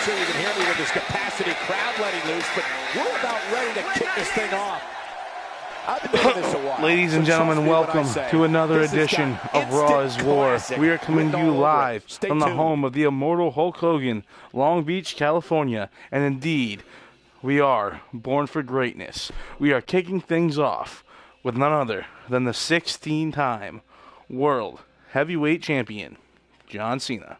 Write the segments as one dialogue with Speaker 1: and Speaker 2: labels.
Speaker 1: sure you can hear me with this capacity crowd letting loose, but we're about ready to kick this thing off. I've been doing this a while.
Speaker 2: Ladies and gentlemen, welcome to another edition of Raw is War. We are coming to you live from the home of the immortal Hulk Hogan, Long Beach, California. And indeed, we are born for greatness. We are kicking things off with none other than the 16-time World Heavyweight Champion, John Cena.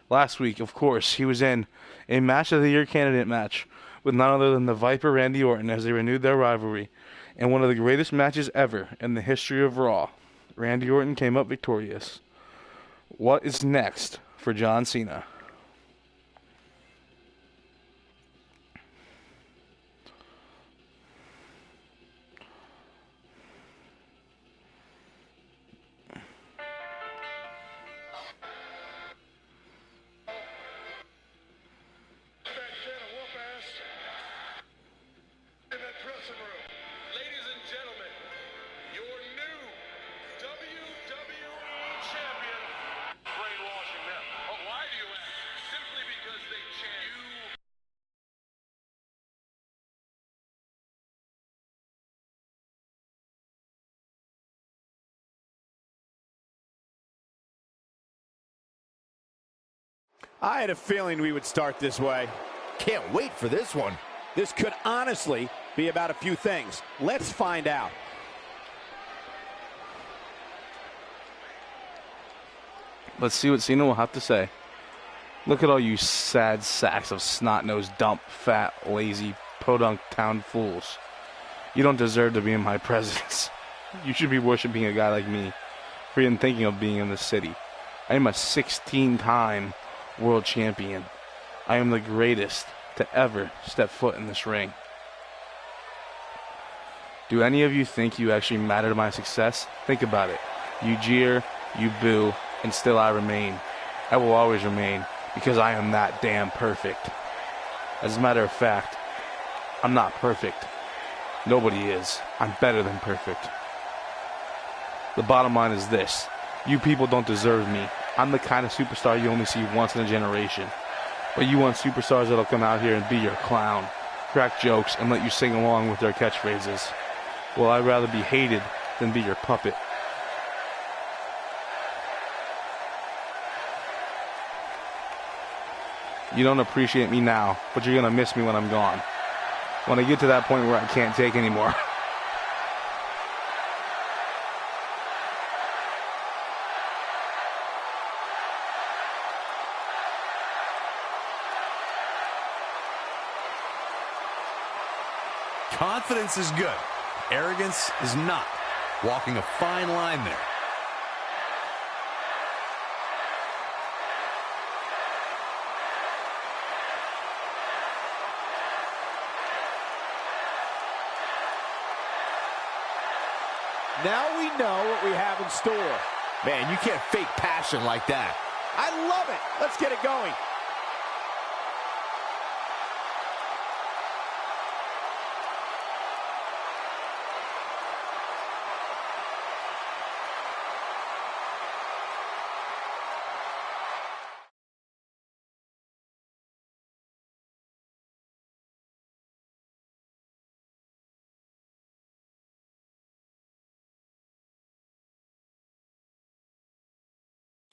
Speaker 2: Last week, of course, he was in a Match of the Year candidate match with none other than the Viper Randy Orton as they renewed their rivalry in one of the greatest matches ever in the history of Raw. Randy Orton came up victorious. What is next for John Cena?
Speaker 1: I had a feeling we would start this way.
Speaker 3: Can't wait for this one.
Speaker 1: This could honestly be about a few things. Let's find out.
Speaker 2: Let's see what Cena will have to say. Look at all you sad sacks of snot-nosed, dump, fat, lazy, podunk town fools. You don't deserve to be in my presence. You should be worshiping a guy like me for even thinking of being in this city. I am a 16-time world champion. I am the greatest to ever step foot in this ring. Do any of you think you actually matter to my success? Think about it. You jeer, you boo, and still I remain. I will always remain because I am that damn perfect. As a matter of fact, I'm not perfect. Nobody is. I'm better than perfect. The bottom line is this. You people don't deserve me. I'm the kind of superstar you only see once in a generation. But you want superstars that'll come out here and be your clown, crack jokes, and let you sing along with their catchphrases. Well, I'd rather be hated than be your puppet. You don't appreciate me now, but you're going to miss me when I'm gone. When I get to that point where I can't take anymore.
Speaker 3: Confidence is good. Arrogance is not. Walking a fine line there.
Speaker 1: Now we know what we have in store.
Speaker 3: Man, you can't fake passion like that.
Speaker 1: I love it. Let's get it going.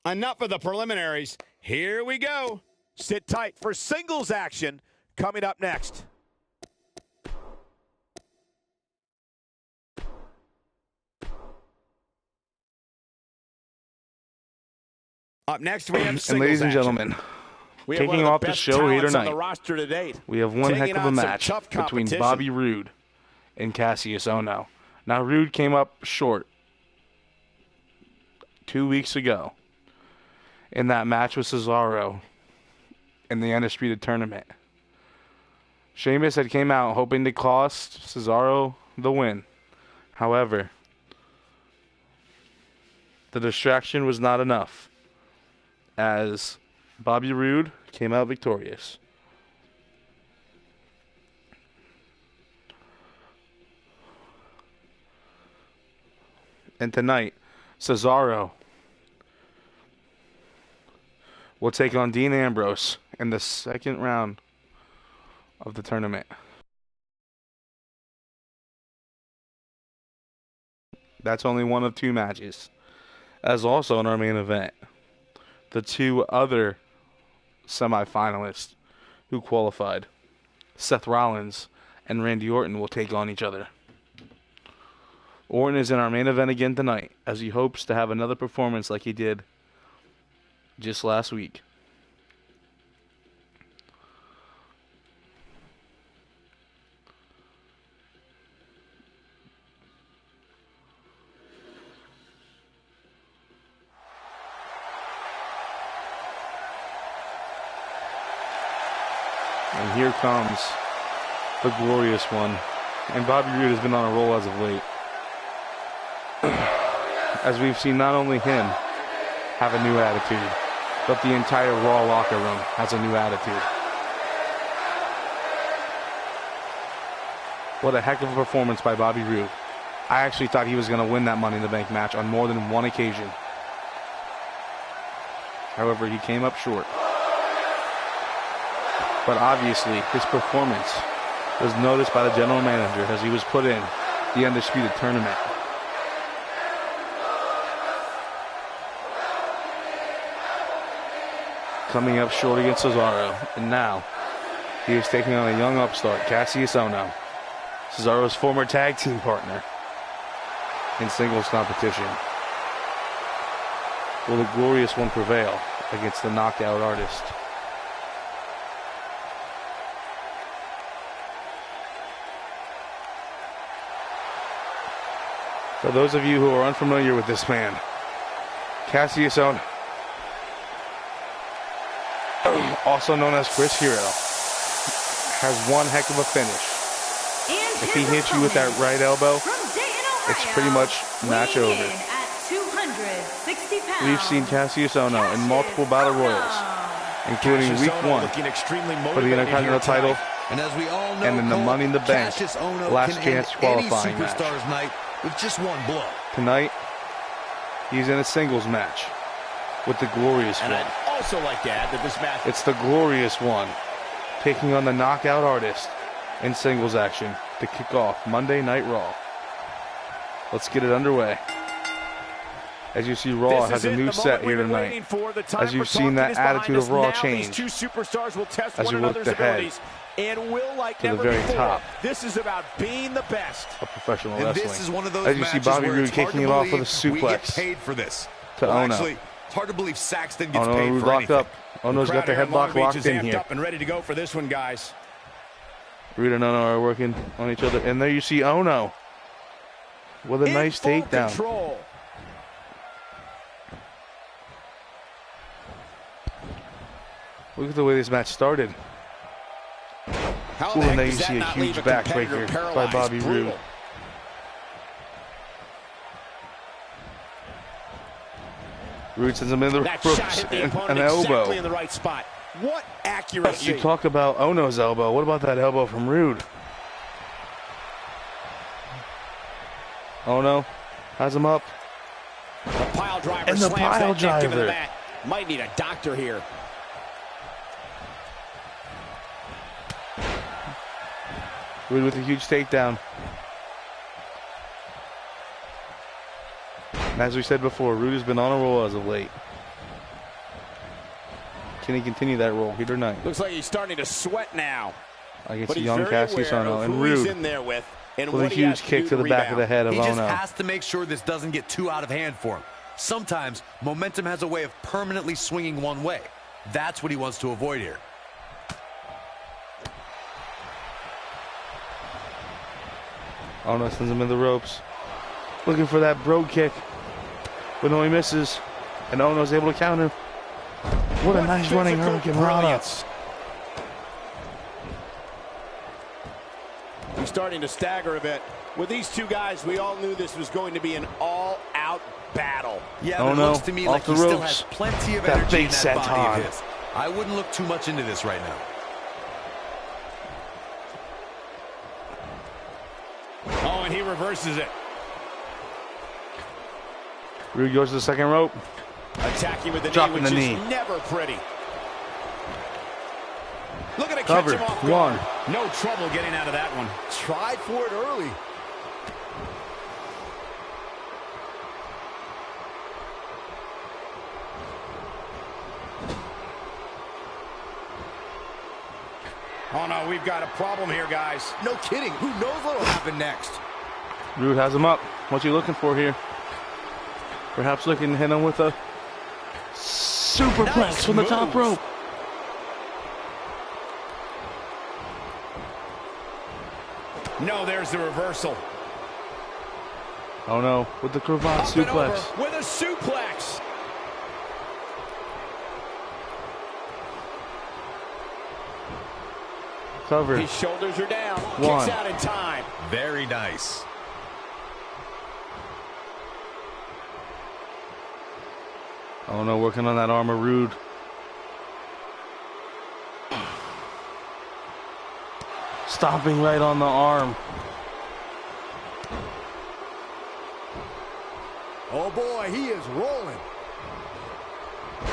Speaker 1: Enough of the preliminaries. Here we go. Sit tight for singles action coming up next. Up next, we have singles
Speaker 2: and ladies and
Speaker 1: action.
Speaker 2: gentlemen, kicking off the show here tonight, we have one heck of a match between Bobby Roode and Cassius Ohno. Now, Roode came up short 2 weeks ago in that match with Cesaro in the Undisputed Tournament. Sheamus had came out hoping to cost Cesaro the win. However, the distraction was not enough, as Bobby Roode came out victorious. And tonight, Cesaro will take on Dean Ambrose in the second round of the tournament. That's only one of 2 matches. As also in our main event, the 2 other semifinalists who qualified, Seth Rollins and Randy Orton, will take on each other. Orton is in our main event again tonight, as he hopes to have another performance like he did just last week. And here comes the glorious one. And Bobby Roode has been on a roll as of late. As we've seen not only him have a new attitude, but the entire Raw locker room has a new attitude. What a heck of a performance by Bobby Roode. I actually thought he was going to win that Money in the Bank match on more than one occasion. However, he came up short. But obviously, his performance was noticed by the general manager as he was put in the Undisputed Tournament. Coming up short against Cesaro, and now he is taking on a young upstart, Cassius Ohno, Cesaro's former tag team partner in singles competition. Will the glorious one prevail against the knockout artist? For those of you who are unfamiliar with this man, Cassius Ohno, also known as Chris Hero, has one heck of a finish. If he hits you with that right elbow, it's pretty much match over. We've seen Cassius Ohno in multiple battle royals, including week 1 for the Intercontinental title, and in the Money in the Bank last chance qualifying match.
Speaker 3: With just one blow.
Speaker 2: Tonight, he's in a singles match with the glorious one.
Speaker 1: And I'd also like to add that this match...
Speaker 2: It's the glorious one taking on the knockout artist in singles action to kick off Monday Night Raw. Let's get it underway. As you see, Raw has a new set here tonight. As you've seen that attitude of Raw change as you looked ahead
Speaker 1: and will, like
Speaker 2: to the very top.
Speaker 1: This is about being the best
Speaker 2: of professional
Speaker 3: and
Speaker 2: wrestling.
Speaker 3: This is one of those
Speaker 2: as you see Bobby Roode kicking it off with a suplex.
Speaker 3: We get paid for this.
Speaker 2: To Ohno.
Speaker 3: Actually, it's hard to believe Saxton gets
Speaker 2: Ohno
Speaker 3: paid for
Speaker 2: locked
Speaker 3: anything.
Speaker 2: up. Ohno's got the headlock locked in here.
Speaker 1: Up and ready to go for this one, guys.
Speaker 2: Roode and Ohno are working on each other, and there you see Ohno with a nice takedown.
Speaker 1: Control.
Speaker 2: Look at the way this match started. Ooh, and there you see a huge backbreaker by Bobby Roode. Roode sends him in the ropes and an elbow.
Speaker 1: Exactly in the right spot. What accuracy.
Speaker 2: You talk about Ohno's elbow. What about that elbow from Roode? Ohno has him up.
Speaker 1: The pile driver
Speaker 2: and the pile driver.
Speaker 1: Might need a doctor here.
Speaker 2: Roode with a huge takedown. And as we said before, Roode has been on a roll as of late. Can he continue that roll here tonight?
Speaker 1: Looks like he's starting to sweat now.
Speaker 2: Against the young Cassius Ohno, and Roode with a huge kick to the back of the head of Ohno.
Speaker 3: He just has to make sure this doesn't get too out of hand for him. Sometimes momentum has a way of permanently swinging one way. That's what he wants to avoid here.
Speaker 2: Ohno sends him in the ropes, looking for that brogue kick, but no, he misses, and Ohno's able to counter. What a nice running Hurricane Rana.
Speaker 1: He's starting to stagger a bit. With these two guys, we all knew this was going to be an all-out battle.
Speaker 3: Yeah, but it looks to me like he still has plenty of energy in that body of his. I wouldn't look too much into this right now.
Speaker 1: Oh, and he reverses it.
Speaker 2: Roode goes to the second rope.
Speaker 1: Attacking with the
Speaker 2: Dropping
Speaker 1: knee,
Speaker 2: the
Speaker 1: which
Speaker 2: knee.
Speaker 1: is never pretty. Looking to
Speaker 2: Cover.
Speaker 1: catch him off guard.
Speaker 2: One.
Speaker 1: No trouble getting out of that one.
Speaker 3: Tried for it early.
Speaker 1: Oh, no, we've got a problem here, guys.
Speaker 3: No kidding. Who knows what'll happen next?
Speaker 2: Rude has him up. What's he looking for here? Perhaps looking to hit him with a superplex
Speaker 1: Nice
Speaker 2: from the top
Speaker 1: moves.
Speaker 2: rope.
Speaker 1: No, there's the reversal.
Speaker 2: Oh no, with the cravat
Speaker 1: Up and
Speaker 2: suplex.
Speaker 1: over with a suplex.
Speaker 2: Cover.
Speaker 1: His shoulders are down.
Speaker 2: One.
Speaker 1: Kicks out in time.
Speaker 3: Very nice.
Speaker 2: Oh no, working on that armor, Rude. Stomping right on the arm.
Speaker 3: Oh boy, he is rolling.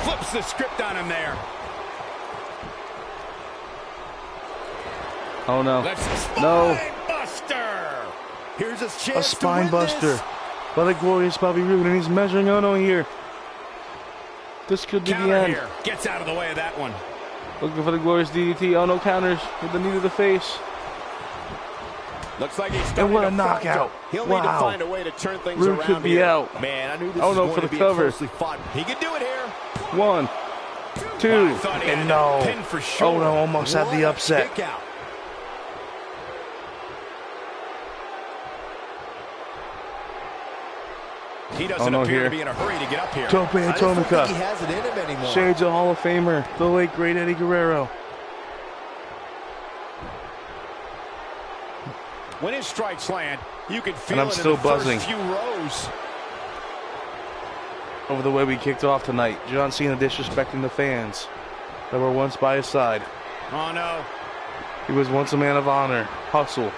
Speaker 1: Flips the script on him there.
Speaker 2: Oh no.
Speaker 1: Let's
Speaker 2: No.
Speaker 1: buster.
Speaker 3: Here's his
Speaker 2: A
Speaker 3: chance
Speaker 2: spine
Speaker 3: to win
Speaker 2: buster
Speaker 3: this.
Speaker 2: by the glorious Bobby Roode, and he's measuring Ono here. This could be the
Speaker 1: Counter
Speaker 2: end.
Speaker 1: here. Gets out of the way of that one.
Speaker 2: Looking for the glorious DDT. Ono counters with the knee to the face.
Speaker 1: Looks like he's
Speaker 2: And
Speaker 1: starting
Speaker 2: what a
Speaker 1: to falter.
Speaker 2: knockout.
Speaker 1: He'll need to
Speaker 2: Wow.
Speaker 1: find a way to turn things
Speaker 2: Roode
Speaker 1: around
Speaker 2: could be
Speaker 1: here.
Speaker 2: out.
Speaker 3: Man, I knew this
Speaker 2: Oh,
Speaker 3: was
Speaker 2: no,
Speaker 3: going
Speaker 2: for
Speaker 3: to
Speaker 2: the
Speaker 3: be
Speaker 2: cover.
Speaker 3: a closely fought.
Speaker 1: He can do it here.
Speaker 2: 1, 2,
Speaker 1: I thought he had
Speaker 2: and
Speaker 1: that
Speaker 2: no.
Speaker 1: pin for sure.
Speaker 2: Oh no, almost had the
Speaker 3: What a
Speaker 2: upset.
Speaker 3: kick out.
Speaker 1: He doesn't
Speaker 2: no,
Speaker 1: appear
Speaker 2: here.
Speaker 1: to be in a hurry to get up here.
Speaker 2: Tope
Speaker 3: I just don't think he
Speaker 2: Atomica.
Speaker 3: has it in him anymore.
Speaker 2: Shades of Hall of Famer, the late great Eddie Guerrero.
Speaker 1: When his strikes land, you can feel
Speaker 2: And I'm
Speaker 1: it
Speaker 2: still
Speaker 1: in the
Speaker 2: buzzing.
Speaker 1: first few rows.
Speaker 2: Over the way we kicked off tonight, John Cena disrespecting the fans that were once by his side.
Speaker 1: Oh, no.
Speaker 2: He was once a man of honor, hustle,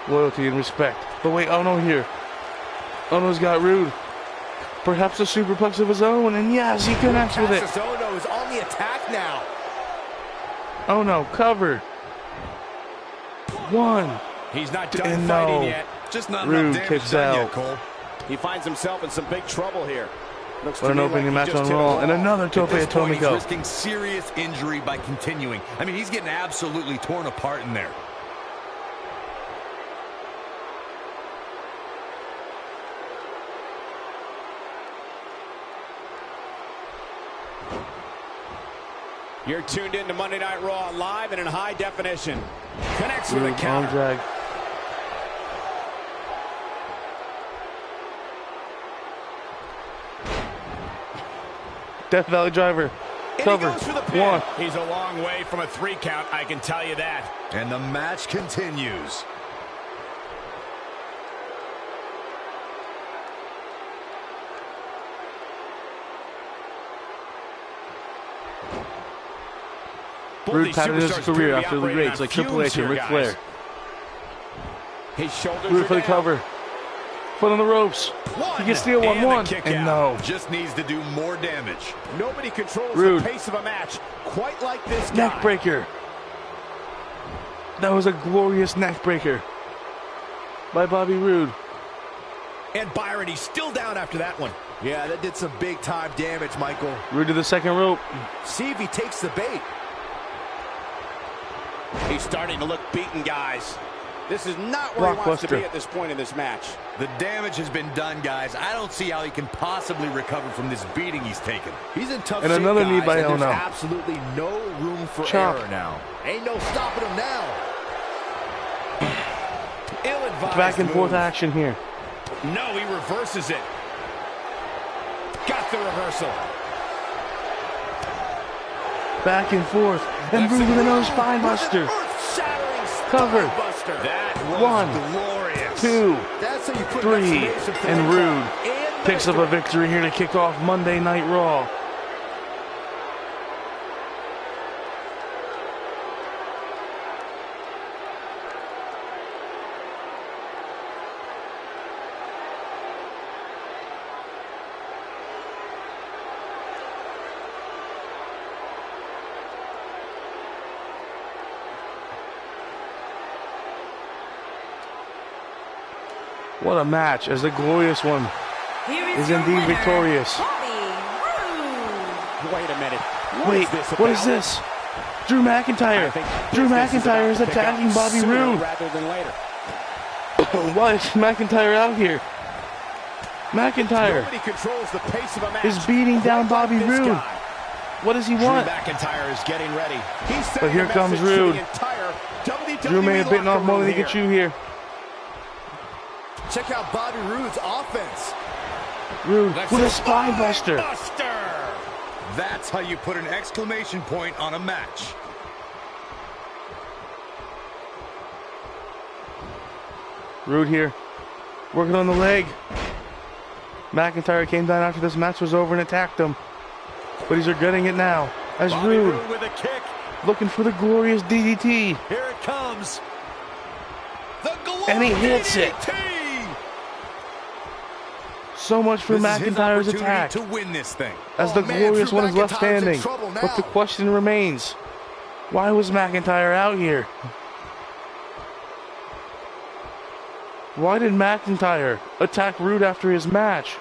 Speaker 2: loyalty, and respect. But wait, Ono here. Ono's got Rude. Perhaps a superplex of his own, and yes, he connects with it.
Speaker 3: Cassius Ohno is on the attack now.
Speaker 2: Ono, cover. 1.
Speaker 1: He's not done
Speaker 2: And
Speaker 1: fighting
Speaker 2: no.
Speaker 1: yet.
Speaker 3: Just not
Speaker 2: Rude
Speaker 3: enough damage
Speaker 2: kicks
Speaker 3: done
Speaker 2: out.
Speaker 3: yet, Cole.
Speaker 1: He finds himself in some big trouble here. Looks
Speaker 2: What
Speaker 1: to
Speaker 2: an
Speaker 1: me
Speaker 2: opening
Speaker 1: like he
Speaker 2: match
Speaker 1: just
Speaker 2: on
Speaker 1: hit a
Speaker 2: Raw, and
Speaker 1: wall.
Speaker 2: another
Speaker 3: At
Speaker 2: Tope
Speaker 3: this point, he's
Speaker 2: Atomico.
Speaker 3: risking serious injury by continuing. I mean, he's getting absolutely torn apart in there.
Speaker 1: You're tuned in to Monday Night Raw live and in high definition. Connects with a
Speaker 2: Rude, arm
Speaker 1: counter.
Speaker 2: drag. Death Valley Driver.
Speaker 1: And
Speaker 2: Cover.
Speaker 1: he goes for the pin.
Speaker 2: 1.
Speaker 1: He's a long way from a 3 count, I can tell you that.
Speaker 3: And the match continues.
Speaker 1: Both
Speaker 2: Rude
Speaker 1: these
Speaker 2: patterned his
Speaker 1: superstars appear
Speaker 2: career
Speaker 1: to be
Speaker 2: after the
Speaker 1: operating
Speaker 2: greats
Speaker 1: on
Speaker 2: like Triple H
Speaker 1: fumes
Speaker 2: and
Speaker 1: here,
Speaker 2: Ric
Speaker 1: guys.
Speaker 2: Flair.
Speaker 1: His shoulders
Speaker 2: Rude
Speaker 1: are
Speaker 2: for the
Speaker 1: down.
Speaker 2: cover. Foot on the ropes. He can steal
Speaker 1: And
Speaker 2: 1-1.
Speaker 1: the kick
Speaker 2: And
Speaker 1: out.
Speaker 2: no.
Speaker 3: Just needs to do more damage.
Speaker 1: Nobody controls
Speaker 2: Rude.
Speaker 1: the pace of a match quite like this guy.
Speaker 2: Neck breaker. That was a glorious neck breaker by Bobby Roode.
Speaker 1: And Byron, he's still down after that one.
Speaker 3: Yeah, that did some big time damage, Michael.
Speaker 2: Roode to the second rope.
Speaker 3: See if he takes the bait.
Speaker 1: He's starting to look beaten, guys. This is not where he wants to
Speaker 2: Blockbuster.
Speaker 1: be at this point in this match.
Speaker 3: The damage has been done, guys. I don't see how he can possibly recover from this beating he's taken. He's in tough
Speaker 2: And
Speaker 3: shape,
Speaker 2: another
Speaker 3: guys,
Speaker 2: knee by
Speaker 3: and there's
Speaker 2: Ono.
Speaker 3: absolutely no room for
Speaker 2: Chop.
Speaker 3: error now. Ain't no stopping him now.
Speaker 1: Ill-advised
Speaker 2: Back and forth
Speaker 1: move.
Speaker 2: action here.
Speaker 1: No, he reverses it. Got the reversal.
Speaker 2: Back and forth. And Roode with another spine buster.
Speaker 1: Earth-shattering
Speaker 2: Cover.
Speaker 1: spine buster. That was
Speaker 2: 1,
Speaker 1: glorious.
Speaker 2: 2,
Speaker 3: That's how you put
Speaker 2: 3,
Speaker 3: an exclamation point
Speaker 2: and
Speaker 3: on
Speaker 2: Roode
Speaker 3: top. And
Speaker 2: picks up a victory here to kick off Monday Night Raw. What a match, as the glorious one is indeed victorious.
Speaker 1: Wait a minute.
Speaker 2: Wait, what is this? Drew McIntyre. Drew McIntyre is attacking Bobby Roode.
Speaker 1: Rather than later.
Speaker 2: Why is McIntyre out here? McIntyre
Speaker 1: Controls the pace of a match
Speaker 2: is beating down Bobby Roode. What does he want?
Speaker 1: Drew McIntyre is getting ready.
Speaker 2: But here comes Roode. Drew may have bitten off more than he could chew here.
Speaker 3: Check out Bobby Roode's offense.
Speaker 2: Roode with a spine buster.
Speaker 3: That's how you put an exclamation point on a match.
Speaker 2: Roode here, working on the leg. McIntyre came down after this match was over and attacked him. But he's regretting it now. As Roode
Speaker 3: with a kick.
Speaker 2: looking for the glorious DDT.
Speaker 3: Here it comes.
Speaker 2: And he hits it. So much for McIntyre's attack.
Speaker 3: To win this thing.
Speaker 2: As the glorious one is left standing. But the question remains, why was McIntyre out here? Why did McIntyre attack Roode after his match?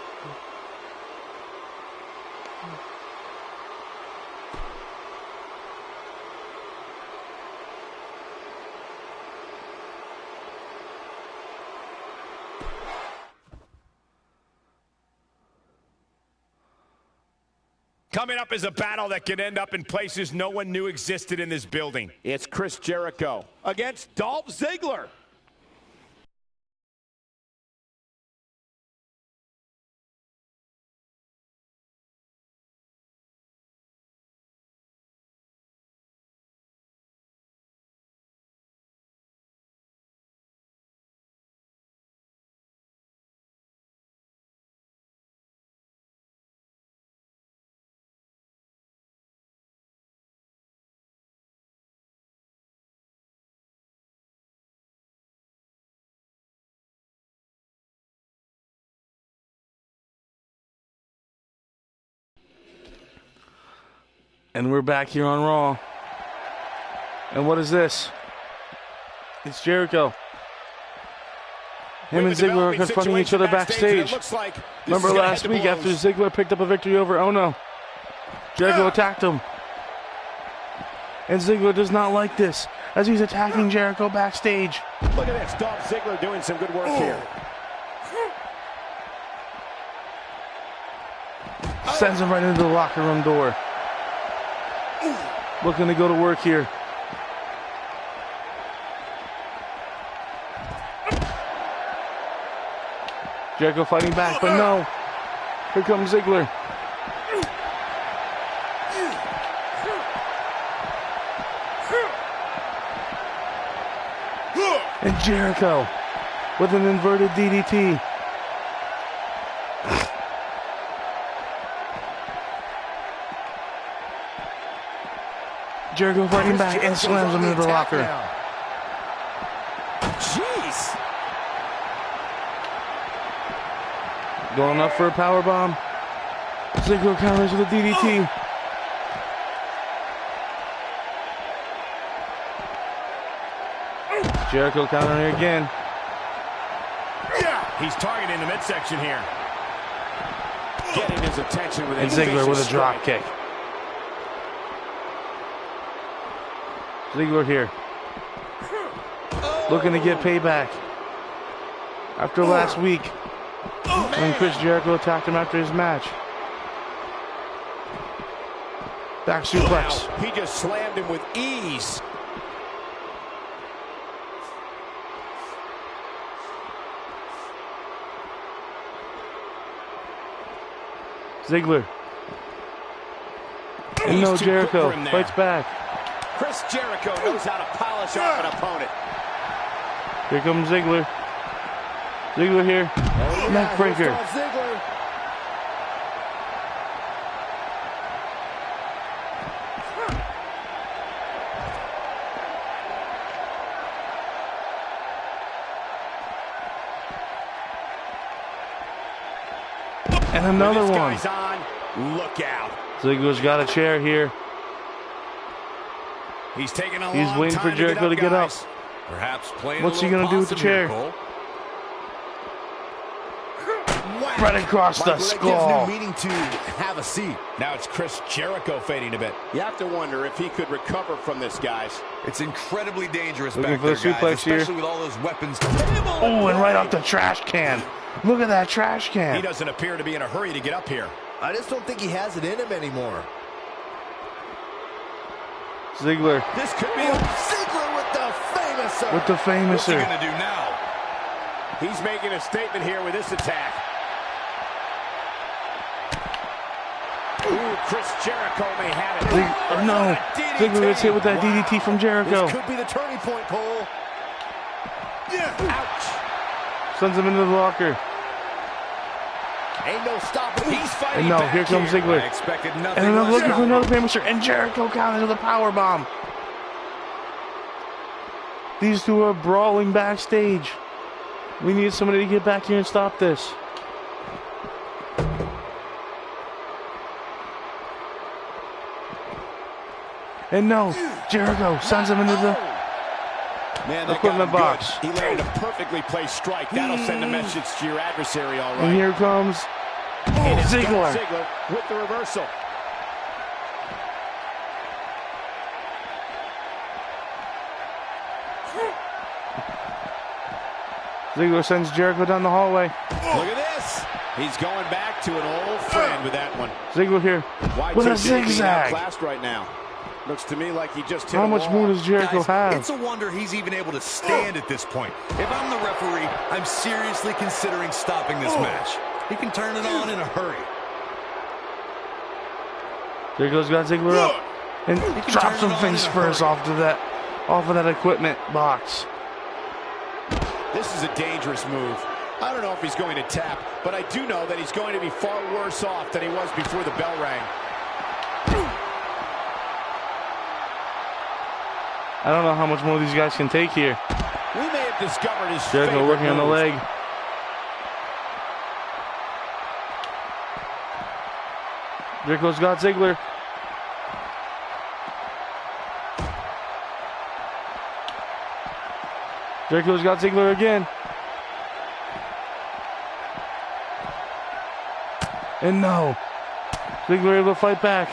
Speaker 1: Coming up is a battle that could end up in places no one knew existed in this building. It's Chris Jericho against Dolph Ziggler.
Speaker 2: And we're back here on Raw. And what is this? It's Jericho. Him and Ziggler are confronting each other backstage. Remember last week after Ziggler picked up a victory over Ono? Jericho attacked him. And Ziggler does not like this as he's attacking Jericho backstage.
Speaker 1: Look at this, Dolph Ziggler doing some good work here.
Speaker 2: Sends him right into the locker room door. Looking to go to work here. Jericho fighting back, but no. Here comes Ziggler. And Jericho with an inverted DDT. Jericho fighting back and slams him into the locker.
Speaker 1: Jeez.
Speaker 2: Going up for a powerbomb. Ziggler counters with a DDT. Jericho countering again.
Speaker 1: He's targeting the midsection here. Getting his attention with
Speaker 2: and Ziggler with a drop kick. Ziggler here. Looking to get payback. After last week, when Chris Jericho attacked him after his match. Back suplex.
Speaker 1: Wow, he just slammed him with ease.
Speaker 2: Ziggler. And no, Jericho fights back.
Speaker 1: Chris Jericho knows how to polish off an opponent.
Speaker 2: Here comes Ziggler. Ziggler here. Neck breaker. And another one.
Speaker 1: Look out.
Speaker 2: Ziggler's got a chair here.
Speaker 1: He's taking a
Speaker 2: He's waiting for Jericho to get up.
Speaker 3: Perhaps playing
Speaker 2: What's he going to do with the chair? right across the
Speaker 3: Michael, that
Speaker 2: skull.
Speaker 3: gives new meaning to have a seat.
Speaker 1: Now it's Chris Jericho fading a bit. You have to wonder if he could recover from this, guys.
Speaker 3: It's incredibly dangerous
Speaker 2: Looking
Speaker 3: back
Speaker 2: for the
Speaker 3: there, guys,
Speaker 2: suplex here.
Speaker 3: especially with all those weapons.
Speaker 2: Oh, and right off the trash can. Look at that trash
Speaker 1: He
Speaker 2: can.
Speaker 1: doesn't appear to be in a hurry to get up here.
Speaker 3: I just don't think he has it in him anymore.
Speaker 2: Ziggler
Speaker 3: This could be Ziggler with the famouser.
Speaker 2: with the
Speaker 3: What's he
Speaker 2: famouser.
Speaker 3: gonna do now?
Speaker 1: He's making a statement here with this attack. Ooh, Chris Jericho may have it.
Speaker 2: No, Ziggler gets hit with that DDT from Jericho.
Speaker 3: This could be the turning point, Cole.
Speaker 1: Ouch.
Speaker 2: Sends him into the locker.
Speaker 3: Ain't no stopping.
Speaker 1: He's fighting
Speaker 2: And no,
Speaker 1: back
Speaker 2: here comes
Speaker 1: here.
Speaker 2: Ziggler.
Speaker 3: I expected nothing
Speaker 2: And I'm
Speaker 3: less.
Speaker 2: looking for another famouser. And Jericho counters with a power bomb. These two are brawling backstage. We need somebody to get back here and stop this. And no, Jericho sends him into the
Speaker 1: Man, that
Speaker 2: equipment
Speaker 1: got him
Speaker 2: box.
Speaker 1: good. He landed a perfectly placed strike. That'll send a message to your adversary, all right.
Speaker 2: And here comes
Speaker 1: And it's
Speaker 2: Ziggler.
Speaker 1: Ziggler with the reversal.
Speaker 2: Ziggler sends Jericho down the hallway.
Speaker 1: Look at this. He's going back to an old friend with that one.
Speaker 2: Ziggler here with a zigzag.
Speaker 1: Outclassed right now. Looks to me like he just hit
Speaker 2: How
Speaker 1: a
Speaker 2: much
Speaker 1: wall.
Speaker 2: more does Jericho
Speaker 3: Guys,
Speaker 2: have?
Speaker 3: it's a wonder he's even able to stand at this point. If I'm the referee, I'm seriously considering stopping this match. He can turn it on in a hurry.
Speaker 2: Jericho's got Ziggler up and
Speaker 3: can
Speaker 2: drops
Speaker 3: turn
Speaker 2: some
Speaker 3: it on
Speaker 2: face
Speaker 3: in a
Speaker 2: first
Speaker 3: hurry.
Speaker 2: off of that equipment box.
Speaker 1: This is a dangerous move. I don't know if he's going to tap, but I do know that he's going to be far worse off than he was before the bell rang.
Speaker 2: I don't know how much more these guys can take here.
Speaker 1: We may have discovered his
Speaker 2: Jericho
Speaker 1: favorite
Speaker 2: working on the
Speaker 1: move.
Speaker 2: leg. Jericho's got Ziggler. Jericho's got Ziggler again. And no. Ziggler able to fight back.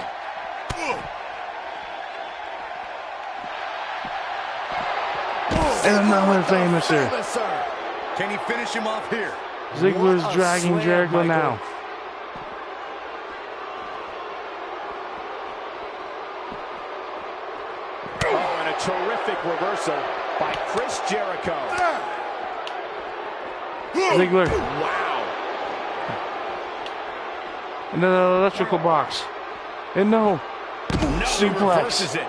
Speaker 2: And another famouser.
Speaker 3: Can he finish him off here?
Speaker 2: Ziggler's
Speaker 3: What a
Speaker 2: dragging
Speaker 3: slam,
Speaker 2: Jericho
Speaker 3: Michael.
Speaker 2: now.
Speaker 1: Oh, and a terrific reversal by Chris Jericho.
Speaker 2: Ziggler.
Speaker 1: Wow.
Speaker 2: And then an electrical box. And no.
Speaker 1: No, he
Speaker 2: Suplex.
Speaker 1: reverses it.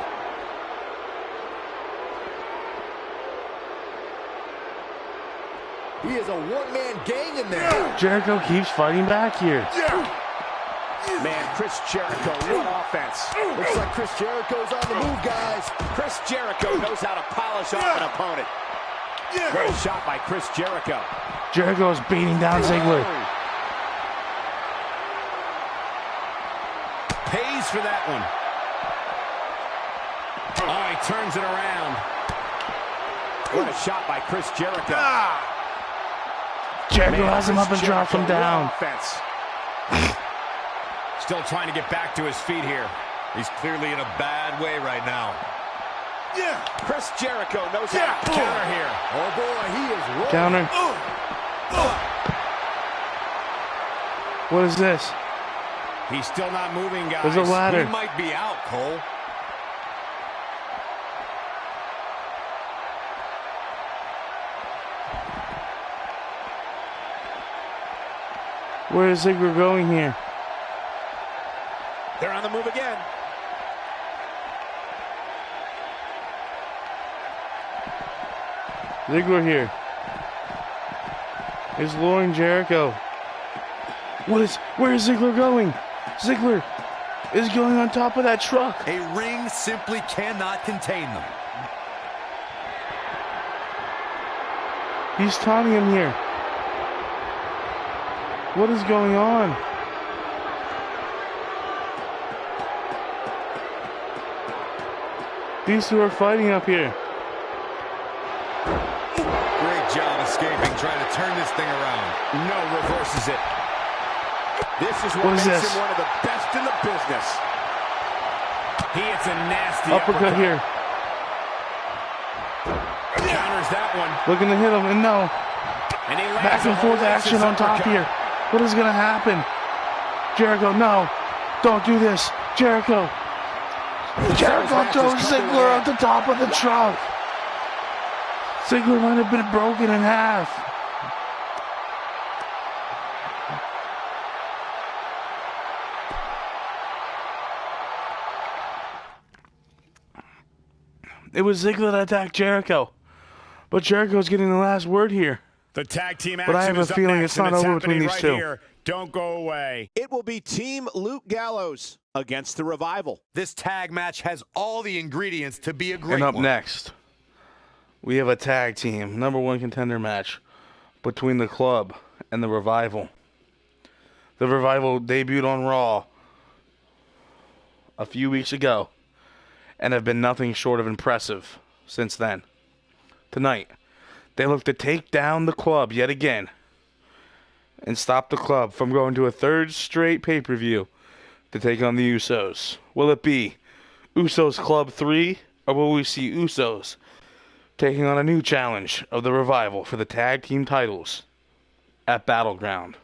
Speaker 3: He is a one-man gang in there.
Speaker 2: Jericho keeps fighting back here.
Speaker 1: Man, Chris Jericho, what offense.
Speaker 3: Looks like Chris Jericho's on the move, guys.
Speaker 1: Chris Jericho knows how to polish off an opponent. Great shot by Chris Jericho.
Speaker 2: Jericho's beating down Ziggler.
Speaker 1: Pays for that one. Oh, he turns it around. What a shot by Chris Jericho.
Speaker 2: Jericho
Speaker 1: Man,
Speaker 2: has him up and
Speaker 1: Chris
Speaker 2: drops him
Speaker 1: Jericho,
Speaker 2: down.
Speaker 1: what offense. Still trying to get back to his feet here.
Speaker 3: He's clearly in a bad way right now.
Speaker 1: Chris Jericho knows how to counter here.
Speaker 3: Oh boy, he is rolling.
Speaker 2: Counter. What is this?
Speaker 1: He's still not moving, guys.
Speaker 2: There's a ladder.
Speaker 3: He might be out, Cole.
Speaker 2: Where is Ziggler going here?
Speaker 1: They're on the move again.
Speaker 2: Ziggler here. Is luring Jericho. Where is Ziggler going? Ziggler is going on top of that truck.
Speaker 3: A ring simply cannot contain them.
Speaker 2: He's taunting him here. What is going on? These two are fighting up here.
Speaker 3: Great job escaping, trying to turn this thing around.
Speaker 1: No, reverses it. This is what makes him one of the best in the business. He hits a nasty
Speaker 2: uppercut here.
Speaker 1: Counters that one.
Speaker 2: Looking to hit him, and no.
Speaker 1: And he
Speaker 2: back and forth action on top here. What is going to happen? Jericho, no. Don't do this. Jericho. Jericho throws Ziggler at the top of the truck. Ziggler might have been broken in half. It was Ziggler that attacked Jericho. But Jericho's getting the last word here.
Speaker 1: The tag team action
Speaker 2: but I have a feeling it's not over between these two.
Speaker 1: Here. Don't go away. It will be Team Luke Gallows against the Revival.
Speaker 3: This tag match has all the ingredients to be a great one.
Speaker 2: And up next, we have a tag team #1 contender match between the Club and the Revival. The Revival debuted on Raw a few weeks ago and have been nothing short of impressive since then. Tonight, they look to take down the Club yet again and stop the Club from going to a third straight pay-per-view to take on the Usos. Will it be Usos Club 3, or will we see Usos taking on a new challenge of the Revival for the tag team titles at BattleGround?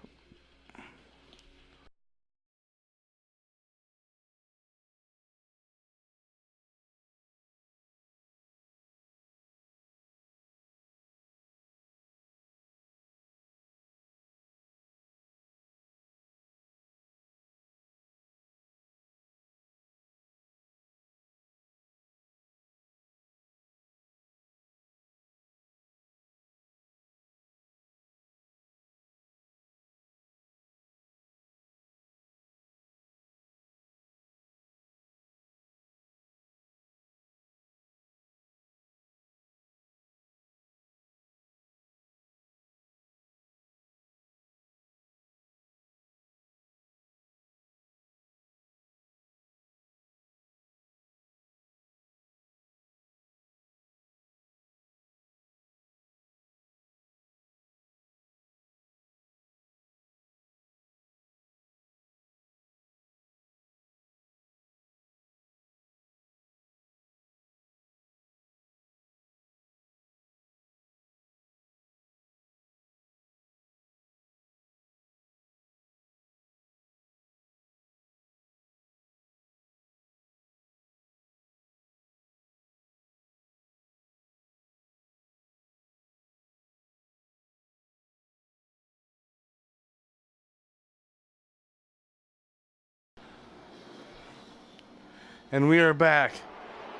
Speaker 2: And we are back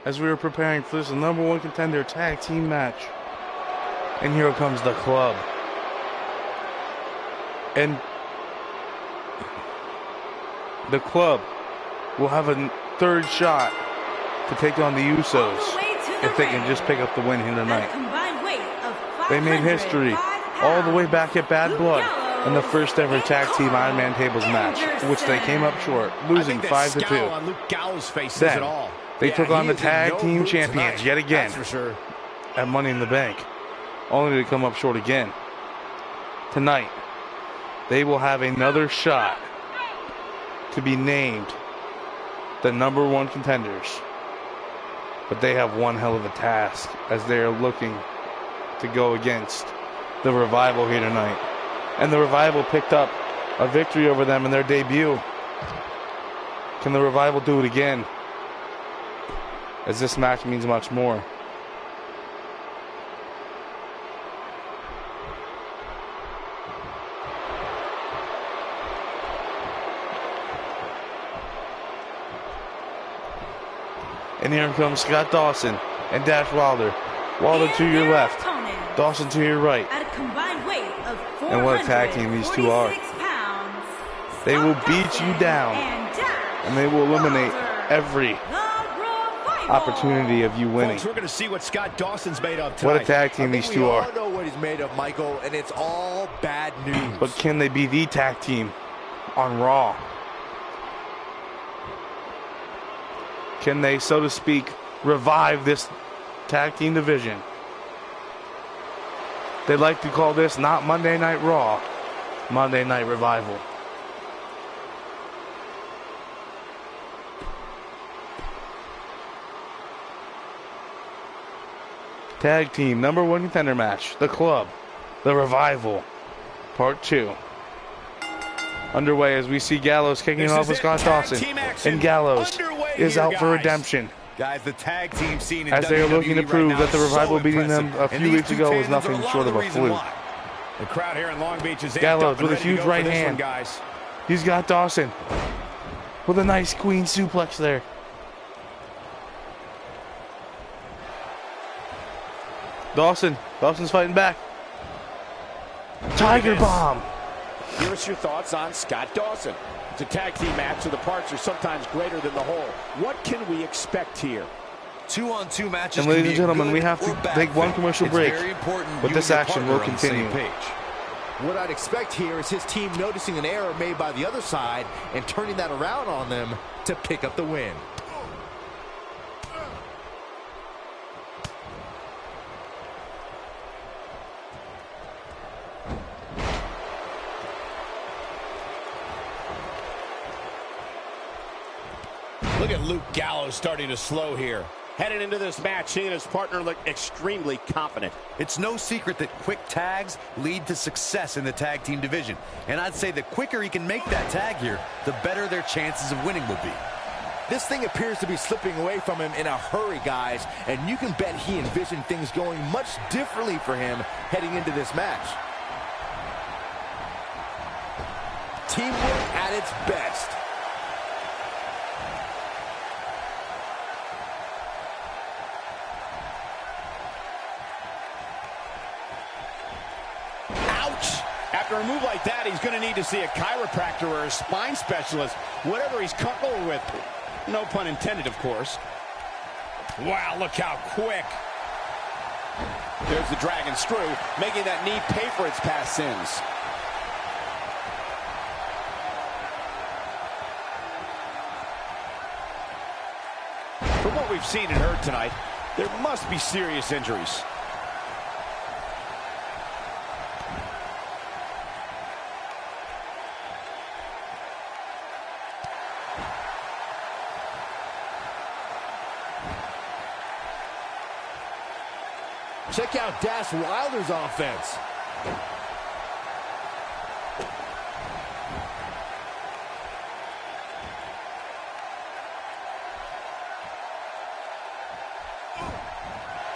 Speaker 2: as we are preparing for this #1 contender tag team match. And here comes the Club. And the Club will have a third shot to take on the Usos if they can just pick up the win here tonight. They made history all the way back at Bad Blood in the first ever tag team Iron Man Tables match, which they came up short, losing 5-2. Then they took on the tag team champions yet again at Money in the Bank, only to come up short again. Tonight, they will have another shot to be named the #1 contenders. But they have one hell of a task as they are looking to go against the Revival here tonight. And the Revival picked up a victory over them in their debut. Can the Revival do it again? As this match means much more. And here comes Scott Dawson and Dash Wilder. Wilder to your left, Dawson to your right. And what a tag team these two are. They will beat you down, and they will eliminate every opportunity of you winning.
Speaker 1: Folks, we're going to see what Scott Dawson's made of tonight.
Speaker 2: What a tag team these two are.
Speaker 3: We all know what he's made of, Michael, and it's all bad news.
Speaker 2: But can they be the tag team on Raw? Can they, so to speak, revive this tag team division? They like to call this not Monday Night Raw, Monday Night Revival. Tag team #1 contender match. The Club. The Revival. Part 2. Underway as we see Gallows kicking off with Scott Dawson. And Gallows is out for redemption.
Speaker 3: Guys, the tag team scene in
Speaker 2: as they are looking to
Speaker 3: WWE
Speaker 2: prove
Speaker 3: right now
Speaker 2: that the
Speaker 3: is
Speaker 2: Revival
Speaker 3: so
Speaker 2: beating them
Speaker 3: impressive.
Speaker 2: a few weeks ago was nothing short of a fluke.
Speaker 1: The crowd here in Long Beach is
Speaker 2: Gallows with a huge right hand.
Speaker 1: Guys.
Speaker 2: He's got Dawson with a nice queen suplex there. Dawson's fighting back. Tiger Bomb.
Speaker 1: Give us your thoughts on Scott Dawson. It's a tag team match, so the parts are sometimes greater than the whole. What can we expect here?
Speaker 3: 2-on-2 matches.
Speaker 2: And ladies and gentlemen, we have to take one commercial break, but this action will continue.
Speaker 4: What I'd expect here is his team noticing an error made by the other side and turning that around on them to pick up the win.
Speaker 1: Look at Luke Gallows starting to slow here. Headed into this match, seeing his partner look extremely confident.
Speaker 3: It's no secret that quick tags lead to success in the tag team division. And I'd say the quicker he can make that tag here, the better their chances of winning will be.
Speaker 4: This thing appears to be slipping away from him in a hurry, guys. And you can bet he envisioned things going much differently for him heading into this match. Teamwork at its best.
Speaker 1: After a move like that, he's going to need to see a chiropractor or a spine specialist, whatever he's comfortable with. No pun intended, of course. Wow, look how quick. There's the dragon screw, making that knee pay for its past sins. From what we've seen and heard tonight, there must be serious injuries.
Speaker 4: Check out Dash Wilder's offense.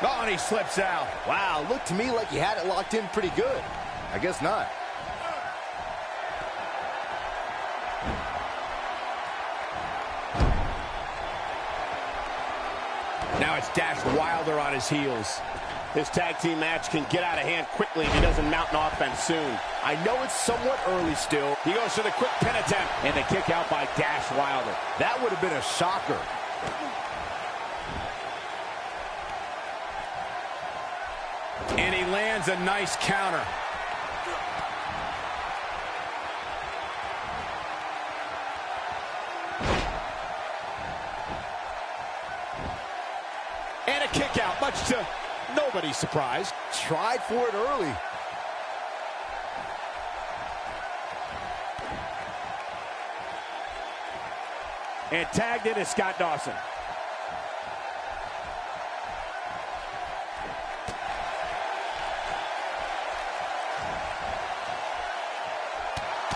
Speaker 1: Oh, and he slips out.
Speaker 4: Wow, looked to me like he had it locked in pretty good. I guess not.
Speaker 1: Now it's Dash Wilder on his heels. This tag team match can get out of hand quickly if he doesn't mount an offense soon.
Speaker 4: I know it's somewhat early still.
Speaker 1: He goes for the quick pin attempt. And the kick out by Dash Wilder.
Speaker 4: That would have been a shocker.
Speaker 1: And he lands a nice counter. And a kick out, much to nobody's surprise.
Speaker 4: Tried for it early.
Speaker 1: And tagged in is Scott Dawson.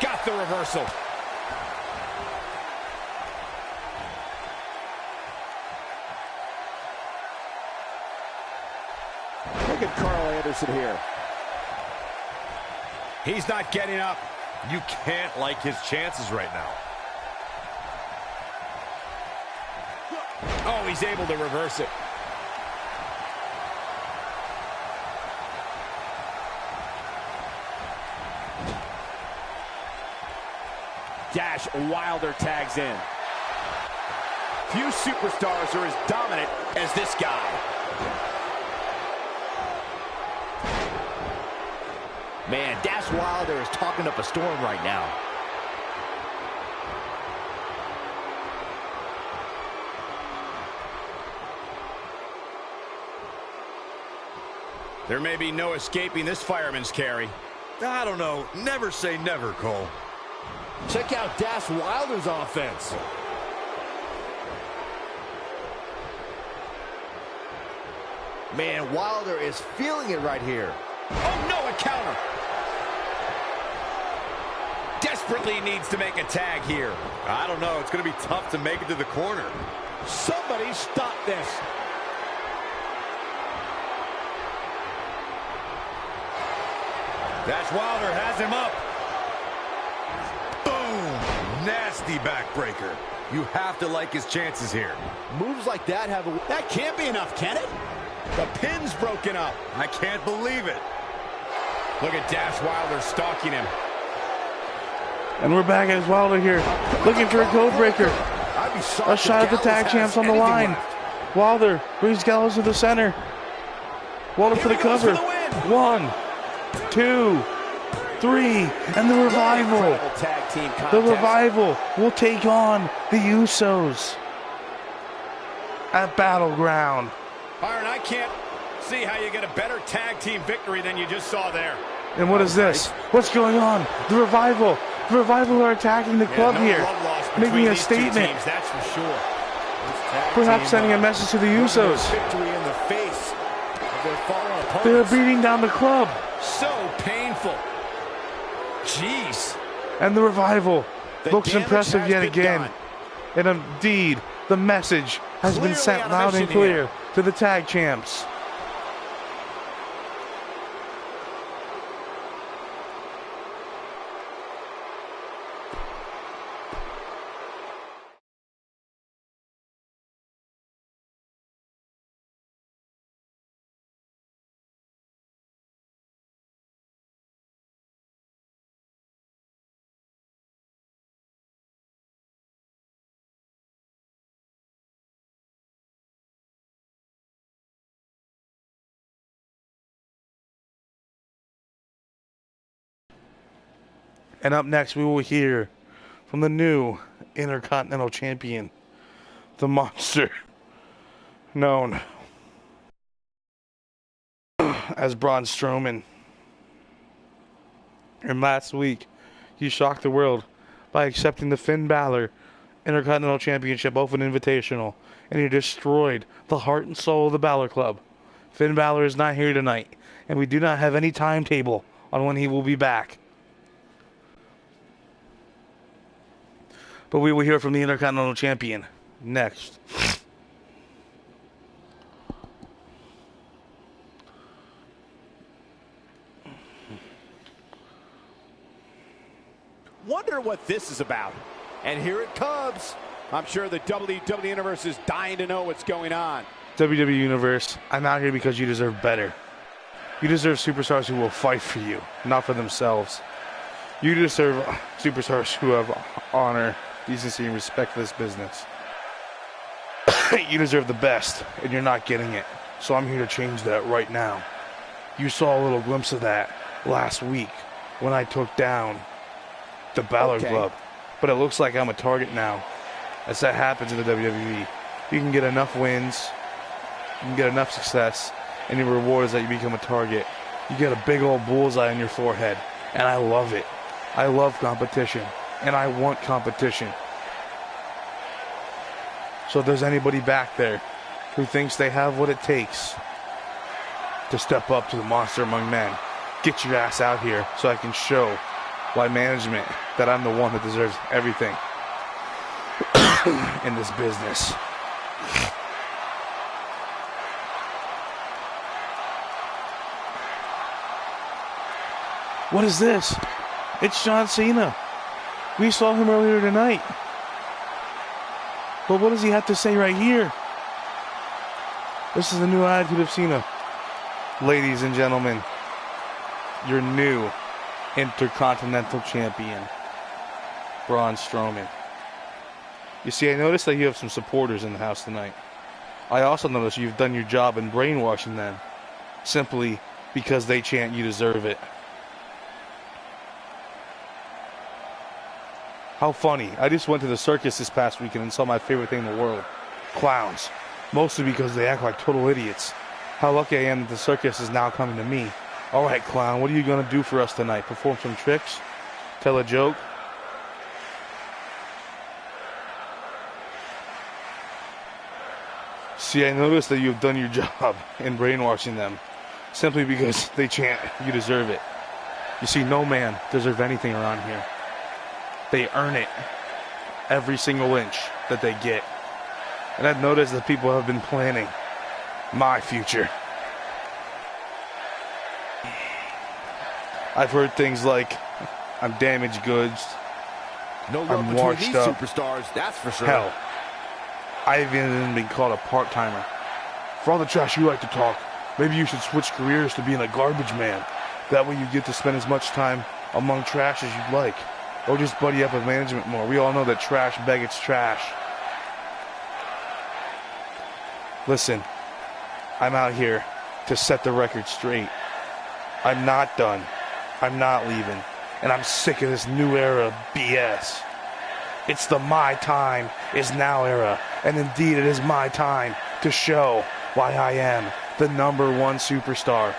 Speaker 1: Got the reversal. Look at Carl Anderson here. He's not getting up.
Speaker 3: You can't like his chances right now.
Speaker 1: Oh, he's able to reverse it. Dash Wilder tags in. Few superstars are as dominant as this guy.
Speaker 4: Man, Dash Wilder is talking up a storm right now.
Speaker 1: There may be no escaping this fireman's carry.
Speaker 3: I don't know. Never say never, Cole.
Speaker 4: Check out Dash Wilder's offense. Man, Wilder is feeling it right here.
Speaker 1: Oh, no, a counter. Desperately needs to make a tag here.
Speaker 3: I don't know. It's going to be tough to make it to the corner.
Speaker 1: Somebody stop this.
Speaker 3: Dash Wilder has him up. Boom! Nasty backbreaker. You have to like his chances here.
Speaker 4: Moves like that have a...
Speaker 1: That can't be enough, can it? The pin's broken up.
Speaker 3: I can't believe it.
Speaker 1: Look at Dash Wilder stalking him.
Speaker 2: And we're back as Wilder here, looking for a code breaker. A shot at the tag champs on the line. Wilder brings Gallows to the center. Wilder for the cover. 1, 2, 3, and the Revival. The Revival will take on the Usos at BattleGround.
Speaker 1: Byron, I can't see how you get a better tag team victory than you just saw there.
Speaker 2: And what is this? What's going on? The Revival. The Revival are attacking the club here, making a statement.
Speaker 1: Teams, that's for sure.
Speaker 2: Perhaps sending a message to the Usos.
Speaker 4: Victory in the face of their fallen opponents.
Speaker 2: They're beating down the club.
Speaker 1: So painful. Jeez.
Speaker 2: And the Revival looks
Speaker 1: damage
Speaker 2: impressive
Speaker 1: has
Speaker 2: yet
Speaker 1: been
Speaker 2: again.
Speaker 1: done.
Speaker 2: And indeed, the message has been
Speaker 1: Clearly
Speaker 2: sent
Speaker 1: on a
Speaker 2: loud and
Speaker 1: mission
Speaker 2: clear
Speaker 1: here.
Speaker 2: to the tag champs. And up next, we will hear from the new Intercontinental Champion, the Monster, known as Braun Strowman. And last week, he shocked the world by accepting the Finn Balor Intercontinental Championship Open Invitational, and he destroyed the heart and soul of the Balor Club. Finn Balor is not here tonight, and we do not have any timetable on when he will be back. But we will hear from the Intercontinental Champion next.
Speaker 1: Wonder what this is about.
Speaker 4: And here it comes.
Speaker 1: I'm sure the WWE Universe is dying to know what's going on.
Speaker 2: WWE Universe, I'm out here because you deserve better. You deserve superstars who will fight for you, not for themselves. You deserve superstars who have honor, decency, and respect for this business. You deserve the best, and you're not getting it. So I'm here to change that right now. You saw a little glimpse of that last week when I took down the Balor Club. But it looks like I'm a target now. As that happens in the WWE, you can get enough wins, you can get enough success, and your reward is that you become a target. You get a big old bullseye on your forehead, and I love it. I love competition, and I want competition. So if there's anybody back there who thinks they have what it takes to step up to the monster among men, get your ass out here so I can show why management that I'm the one that deserves everything in this business. What is this? It's John Cena. We saw him earlier tonight. But what does he have to say right here? This is the new attitude of Cena. Ladies and gentlemen, your new Intercontinental Champion, Braun Strowman. You see, I noticed that you have some supporters in the house tonight. I also noticed you've done your job in brainwashing them simply because they chant you deserve it. How funny. I just went to the circus this past weekend and saw my favorite thing in the world. Clowns. Mostly because they act like total idiots. How lucky I am that the circus is now coming to me. Alright, clown, what are you going to do for us tonight? Perform some tricks? Tell a joke? See, I noticed that you've done your job in brainwashing them simply because they chant, "You deserve it." You see, no man deserves anything around here. They earn it every single inch that they get. And I've noticed that people have been planning my future. I've heard things like, I'm damaged goods,
Speaker 4: No love
Speaker 2: I'm
Speaker 4: between
Speaker 2: washed
Speaker 4: these
Speaker 2: up.
Speaker 4: superstars, that's for sure.
Speaker 2: Hell, I've even been called a part-timer. For all the trash you like to talk, maybe you should switch careers to being a garbage man. That way you get to spend as much time among trash as you'd like. Or just buddy up with management more. We all know that trash begets trash. Listen, I'm out here to set the record straight. I'm not done. I'm not leaving. And I'm sick of this new era BS. It's the my time is now era. And indeed it is my time to show why I am the #1 superstar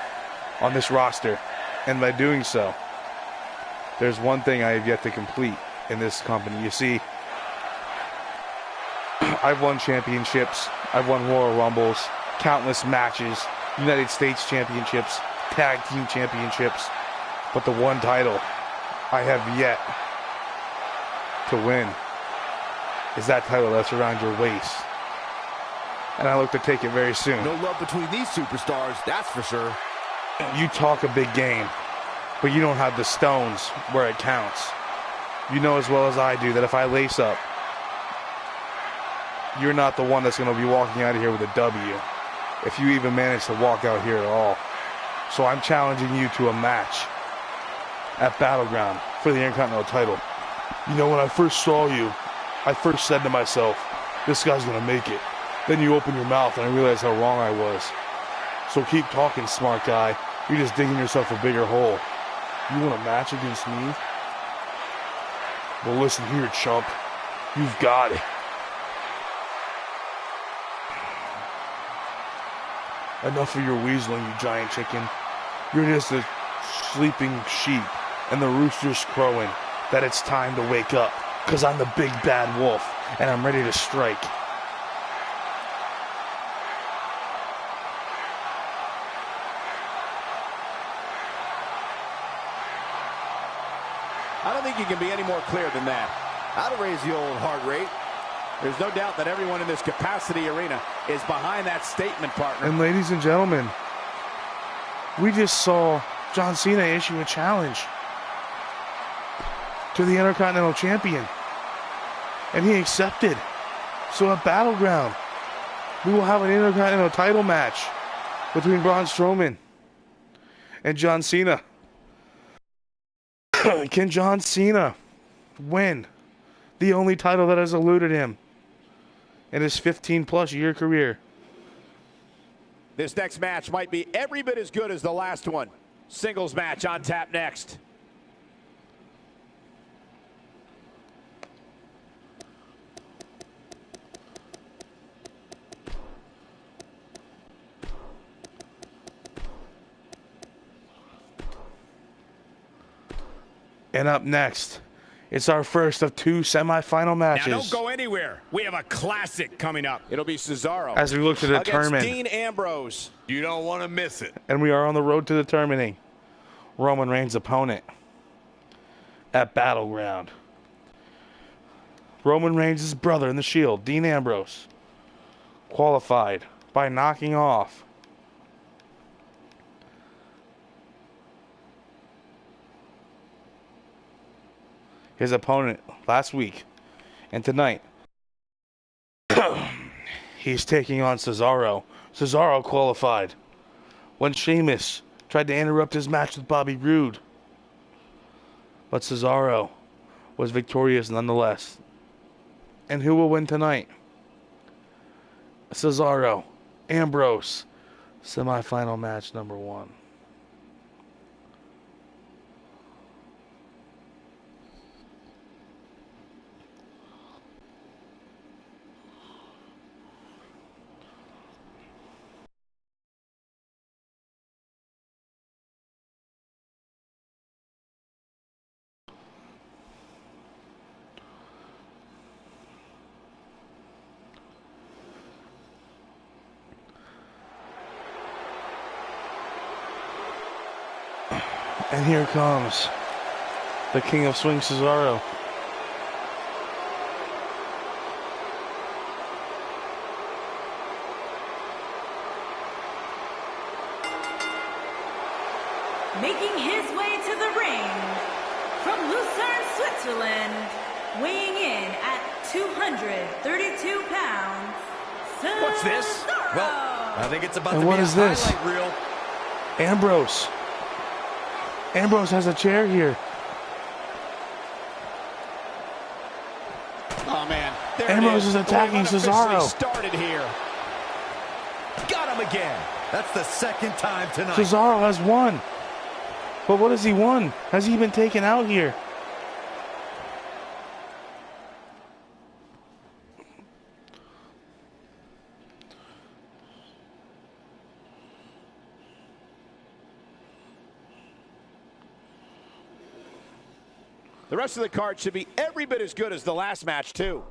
Speaker 2: on this roster. And by doing so, there's one thing I have yet to complete in this company. You see, I've won championships, I've won Royal Rumbles, countless matches, United States championships, tag team championships, but the one title I have yet to win is that title that's around your waist. And I look to take it very soon.
Speaker 4: No love between these superstars, that's for sure.
Speaker 2: You talk a big game, but you don't have the stones where it counts. You know as well as I do that if I lace up, you're not the one that's going to be walking out of here with a W, if you even manage to walk out here at all. So I'm challenging you to a match at BattleGround for the Intercontinental title. You know, when I first saw you, I first said to myself, this guy's going to make it. Then you open your mouth and I realized how wrong I was. So keep talking, smart guy. You're just digging yourself a bigger hole. You want a match against me? Well, listen here, chump. You've got it. Enough of your weaseling, you giant chicken. You're just a sleeping sheep, and the rooster's crowing that it's time to wake up, because I'm the big bad wolf, and I'm ready to strike.
Speaker 1: I don't think you can be any more clear than that.
Speaker 4: That'll raise the old heart rate.
Speaker 1: There's no doubt that everyone in this capacity arena is behind that statement, partner.
Speaker 2: And ladies and gentlemen, we just saw John Cena issue a challenge to the Intercontinental Champion, and he accepted. So at BattleGround, we will have an Intercontinental title match between Braun Strowman and John Cena. Can John Cena win the only title that has eluded him in his 15-plus year career?
Speaker 1: This next match might be every bit as good as the last one. Singles match on tap next.
Speaker 2: And up next, it's our first of 2 semifinal matches.
Speaker 1: Now don't go anywhere. We have a classic coming up. It'll be Cesaro
Speaker 2: as we look to determine
Speaker 1: against Dean Ambrose.
Speaker 3: You don't want to miss it.
Speaker 2: And we are on the road to determining Roman Reigns' opponent at BattleGround. Roman Reigns' brother in the Shield, Dean Ambrose, qualified by knocking off his opponent last week. And tonight, he's taking on Cesaro. Cesaro qualified when Sheamus tried to interrupt his match with Bobby Roode. But Cesaro was victorious nonetheless. And who will win tonight? Cesaro, Ambrose, semifinal match number 1. And here comes the King of Swing, Cesaro.
Speaker 5: Making his way to the ring from Lucerne, Switzerland, weighing in at 232 pounds.
Speaker 1: What's this?
Speaker 3: Well, I think it's about
Speaker 2: And
Speaker 3: to
Speaker 2: what
Speaker 3: be a
Speaker 2: is this?
Speaker 3: highlight reel.
Speaker 2: Ambrose. Ambrose has a chair here.
Speaker 1: Oh man, there
Speaker 2: Ambrose
Speaker 1: it
Speaker 2: is attacking
Speaker 1: The way unofficially
Speaker 2: Cesaro.
Speaker 1: started here.
Speaker 3: Got him again. That's the second time tonight.
Speaker 2: Cesaro has won. But what has he won? Has he been taken out here?
Speaker 1: The rest of the card should be every bit as good as the last match, too.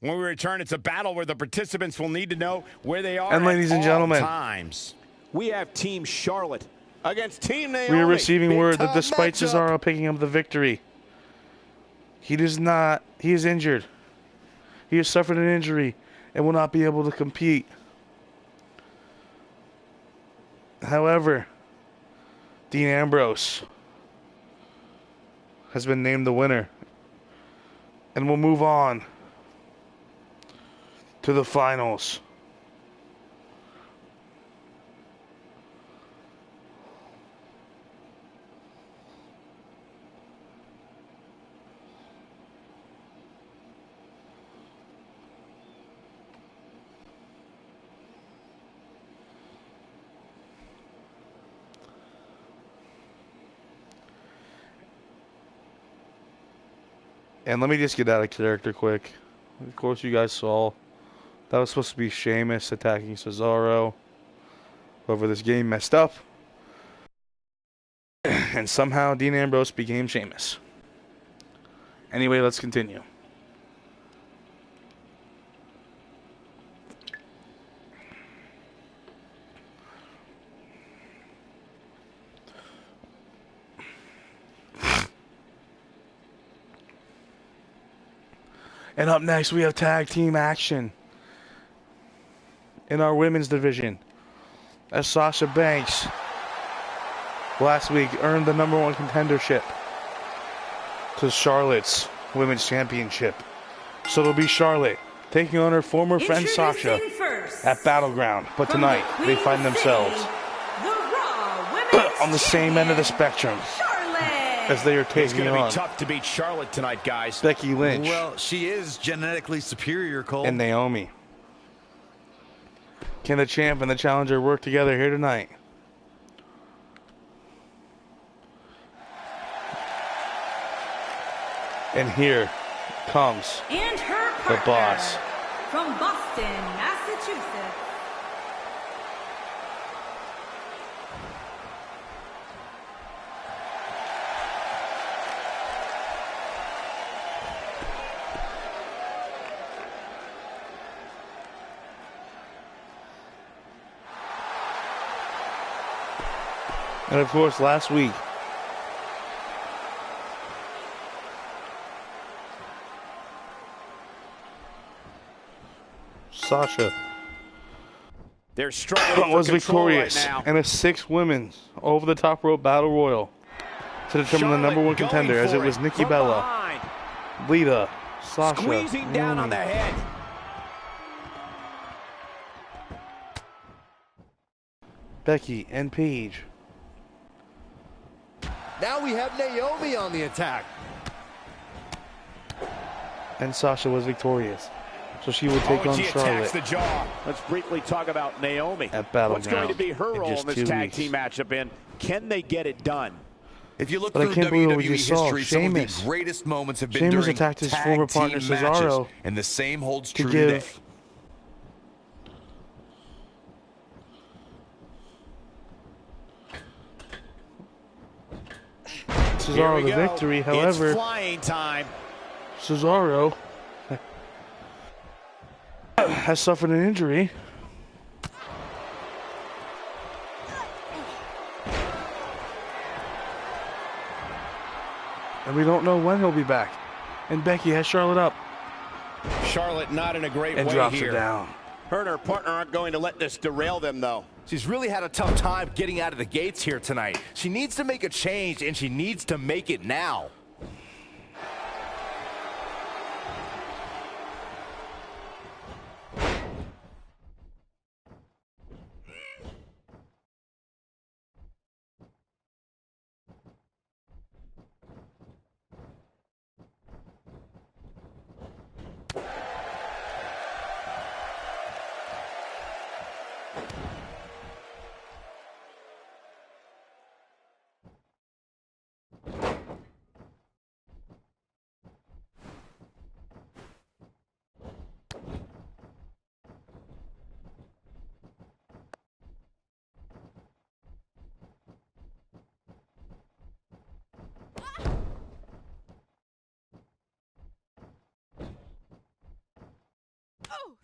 Speaker 1: When we return, it's a battle where the participants will need to know where they are.
Speaker 2: And ladies and gentlemen,
Speaker 1: times. We have Team Charlotte against Team Naomi.
Speaker 2: we are receiving word that despite
Speaker 3: matchup.
Speaker 2: Cesaro picking up the victory, he is injured. He has suffered an injury and will not be able to compete. However, Dean Ambrose has been named the winner and will move on to the finals. And let me just get out of character quick. Of course, you guys saw that was supposed to be Sheamus attacking Cesaro. However, this game messed up. And somehow Dean Ambrose became Sheamus. Anyway, let's continue. And up next, we have tag team action in our women's division, as Sasha Banks last week earned the #1 contendership to Charlotte's women's championship. So it'll be Charlotte taking on her former friend Sasha at BattleGround. But tonight, they find themselves on the same end of the spectrum as they are
Speaker 1: It's
Speaker 2: taking
Speaker 1: going to
Speaker 2: on
Speaker 1: be tough to beat Charlotte tonight, guys.
Speaker 2: Becky Lynch
Speaker 3: Well, she is genetically superior, Cole.
Speaker 2: and Naomi. Can the champ and the challenger work together here tonight? And here comes
Speaker 5: And her
Speaker 2: the
Speaker 5: partner
Speaker 2: boss.
Speaker 5: from Boston, Massachusetts.
Speaker 2: And of course, last week, Sasha
Speaker 1: They're struggling
Speaker 2: was
Speaker 1: for control
Speaker 2: victorious
Speaker 1: right now.
Speaker 2: in a 6 women's over the top rope battle royal to determine the
Speaker 1: Charlotte
Speaker 2: #1 contender,
Speaker 1: going
Speaker 2: as it
Speaker 1: for
Speaker 2: was Nikki
Speaker 1: from
Speaker 2: Bella,
Speaker 1: behind.
Speaker 2: Lita, Sasha,
Speaker 1: Squeezing down on the
Speaker 2: Naomi.
Speaker 1: head.
Speaker 2: Becky, and Paige.
Speaker 3: Now we have Naomi on the attack.
Speaker 2: And Sasha was victorious, so she will take on
Speaker 1: she attacks
Speaker 2: Charlotte
Speaker 1: the jaw. Let's briefly talk about Naomi.
Speaker 2: at BattleGround.
Speaker 1: What's going to be her
Speaker 2: in
Speaker 1: role
Speaker 2: just
Speaker 1: in this
Speaker 2: 2
Speaker 1: tag
Speaker 2: weeks.
Speaker 1: team matchup, and can they get it done?
Speaker 3: If you look
Speaker 2: But I
Speaker 3: through
Speaker 2: can't believe what we
Speaker 3: WWE
Speaker 2: just saw.
Speaker 3: history, some of the
Speaker 2: Sheamus.
Speaker 3: greatest moments have been
Speaker 2: Sheamus
Speaker 3: during
Speaker 2: attacked his
Speaker 3: tag
Speaker 2: former
Speaker 3: team
Speaker 2: partner,
Speaker 3: matches,
Speaker 2: Cesaro,
Speaker 3: and the same holds
Speaker 2: to
Speaker 3: true today.
Speaker 2: give Cesaro the victory.
Speaker 1: It's
Speaker 2: However,
Speaker 1: flying time.
Speaker 2: Cesaro has suffered an injury And we don't know when he'll be back. And Becky has Charlotte up.
Speaker 1: Charlotte not in a great
Speaker 2: And
Speaker 1: way
Speaker 2: drops
Speaker 1: here.
Speaker 2: her down.
Speaker 1: Her and her partner aren't going to let this derail them, though.
Speaker 4: She's really had a tough time getting out of the gates here tonight. She needs to make a change, and she needs to make it now.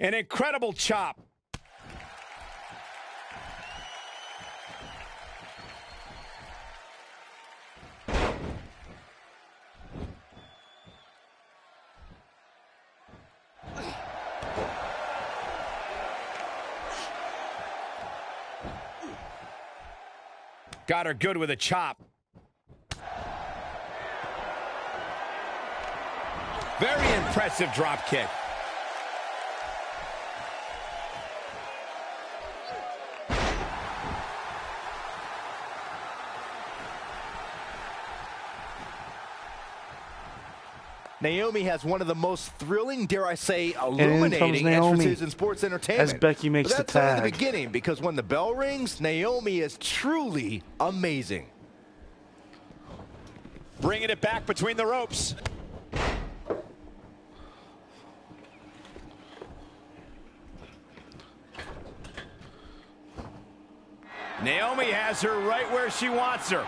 Speaker 1: An incredible chop. Got her good with a chop. Very impressive drop kick.
Speaker 4: Naomi has one of the most thrilling, dare I say, illuminating entrances in sports entertainment.
Speaker 2: As Becky makes the tag.
Speaker 4: That's only the beginning, because when the bell rings, Naomi is truly amazing.
Speaker 1: Bringing it back between the ropes. Naomi has her right where she wants her.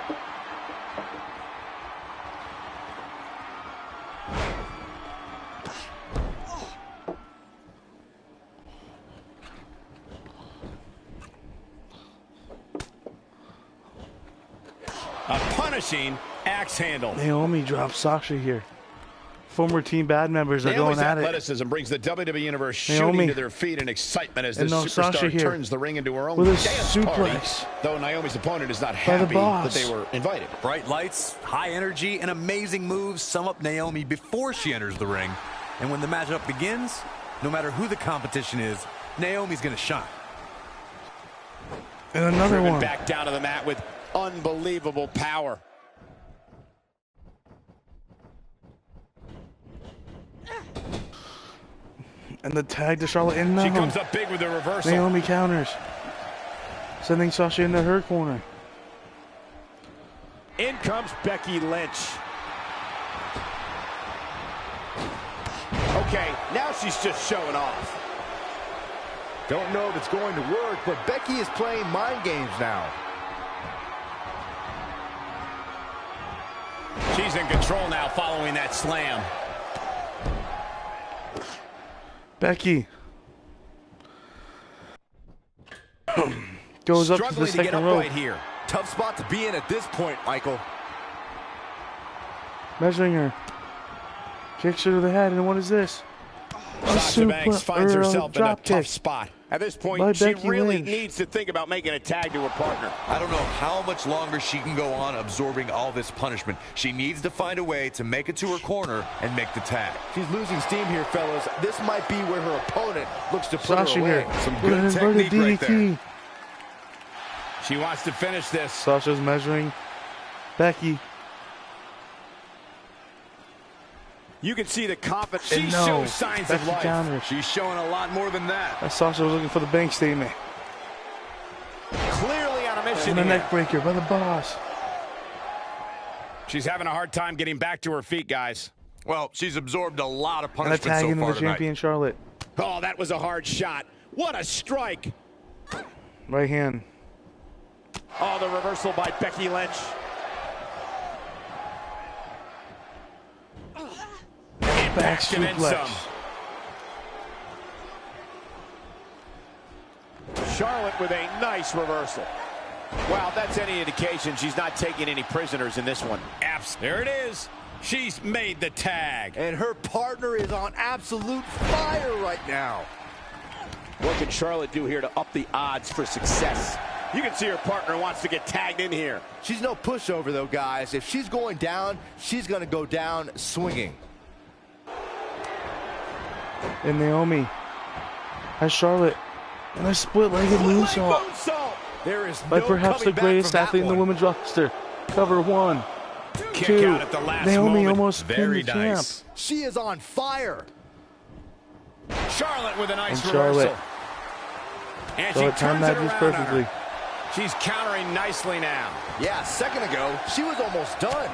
Speaker 1: A punishing axe handle.
Speaker 2: Naomi drops Sasha here. Former Team Bad members are going at it.
Speaker 1: Athleticism brings the WWE Universe shooting to their feet in excitement as this
Speaker 2: Sasha
Speaker 1: superstar
Speaker 2: here
Speaker 1: turns the ring into her own
Speaker 2: with a
Speaker 1: dance
Speaker 2: suplex.
Speaker 1: party. Though Naomi's opponent is not happy that they were invited.
Speaker 3: Bright lights, high energy, and amazing moves sum up Naomi before she enters the ring. And when the matchup begins, no matter who the competition is, Naomi's going to shine.
Speaker 2: And another one.
Speaker 1: Back down to the mat with unbelievable power.
Speaker 2: And the tag to Charlotte in now.
Speaker 1: She comes up big with the reversal.
Speaker 2: Naomi counters, sending Sasha into her corner.
Speaker 1: In comes Becky Lynch. Okay, now she's just showing off.
Speaker 4: Don't know if it's going to work, but Becky is playing mind games now.
Speaker 1: She's in control now following that slam.
Speaker 2: Becky goes up to the second rope.
Speaker 1: Right here.
Speaker 4: Tough spot to be in at this point, Michael.
Speaker 2: Measuring her. Kicks her to the head, and what is this?
Speaker 1: Sasha Banks finds herself in a tough spot. At this point, she really needs to think about making a tag to her partner.
Speaker 3: I don't know how much longer she can go on absorbing all this punishment. She needs to find a way to make it to her corner and make the tag.
Speaker 4: She's losing steam here, fellas. This might be where her opponent looks to put her away.
Speaker 3: Some good technique right there.
Speaker 1: She wants to finish this.
Speaker 2: Sasha's measuring Becky.
Speaker 1: You can see the confidence. She shows signs of life.
Speaker 2: Counters.
Speaker 3: She's showing a lot more than that.
Speaker 2: Sasha was looking for the bank statement.
Speaker 1: Clearly on a mission.
Speaker 2: And a neck breaker by the boss.
Speaker 1: She's having a hard time getting back to her feet, guys.
Speaker 3: Well, she's absorbed a lot of
Speaker 2: And a
Speaker 3: punishment
Speaker 2: tag
Speaker 3: so
Speaker 2: into
Speaker 3: far
Speaker 2: the
Speaker 3: tonight.
Speaker 2: champion, Charlotte.
Speaker 1: Oh, that was a hard shot. What a strike.
Speaker 2: Right hand.
Speaker 1: Oh, the reversal by Becky Lynch.
Speaker 2: Back suplex.
Speaker 1: Charlotte with a nice reversal. Wow, that's any indication she's not taking any prisoners in this one. There it is. She's made the tag.
Speaker 4: And her partner is on absolute fire right now.
Speaker 6: What can Charlotte do here to up the odds for success?
Speaker 1: You can see her partner wants to get tagged in here.
Speaker 4: She's no pushover, though, guys. If she's going down, she's going to go down swinging.
Speaker 2: And Naomi has Charlotte in a split-legged moonsault.
Speaker 4: There is
Speaker 2: By
Speaker 4: no
Speaker 2: perhaps the
Speaker 4: coming back
Speaker 2: greatest
Speaker 4: from that
Speaker 2: athlete in the
Speaker 4: one.
Speaker 2: women's roster. Cover 1,
Speaker 1: Kick
Speaker 2: 2.
Speaker 1: out at the last
Speaker 2: Naomi
Speaker 1: moment.
Speaker 2: almost pinned
Speaker 1: Very
Speaker 2: the champ.
Speaker 1: nice.
Speaker 4: She is on fire.
Speaker 1: Charlotte with a nice
Speaker 2: And Charlotte.
Speaker 1: reversal. And
Speaker 2: Charlotte
Speaker 1: she
Speaker 2: timed
Speaker 1: turns
Speaker 2: that
Speaker 1: it
Speaker 2: just
Speaker 1: around on
Speaker 2: perfectly.
Speaker 1: her. She's countering nicely now.
Speaker 4: Yeah, a second ago, she was almost done.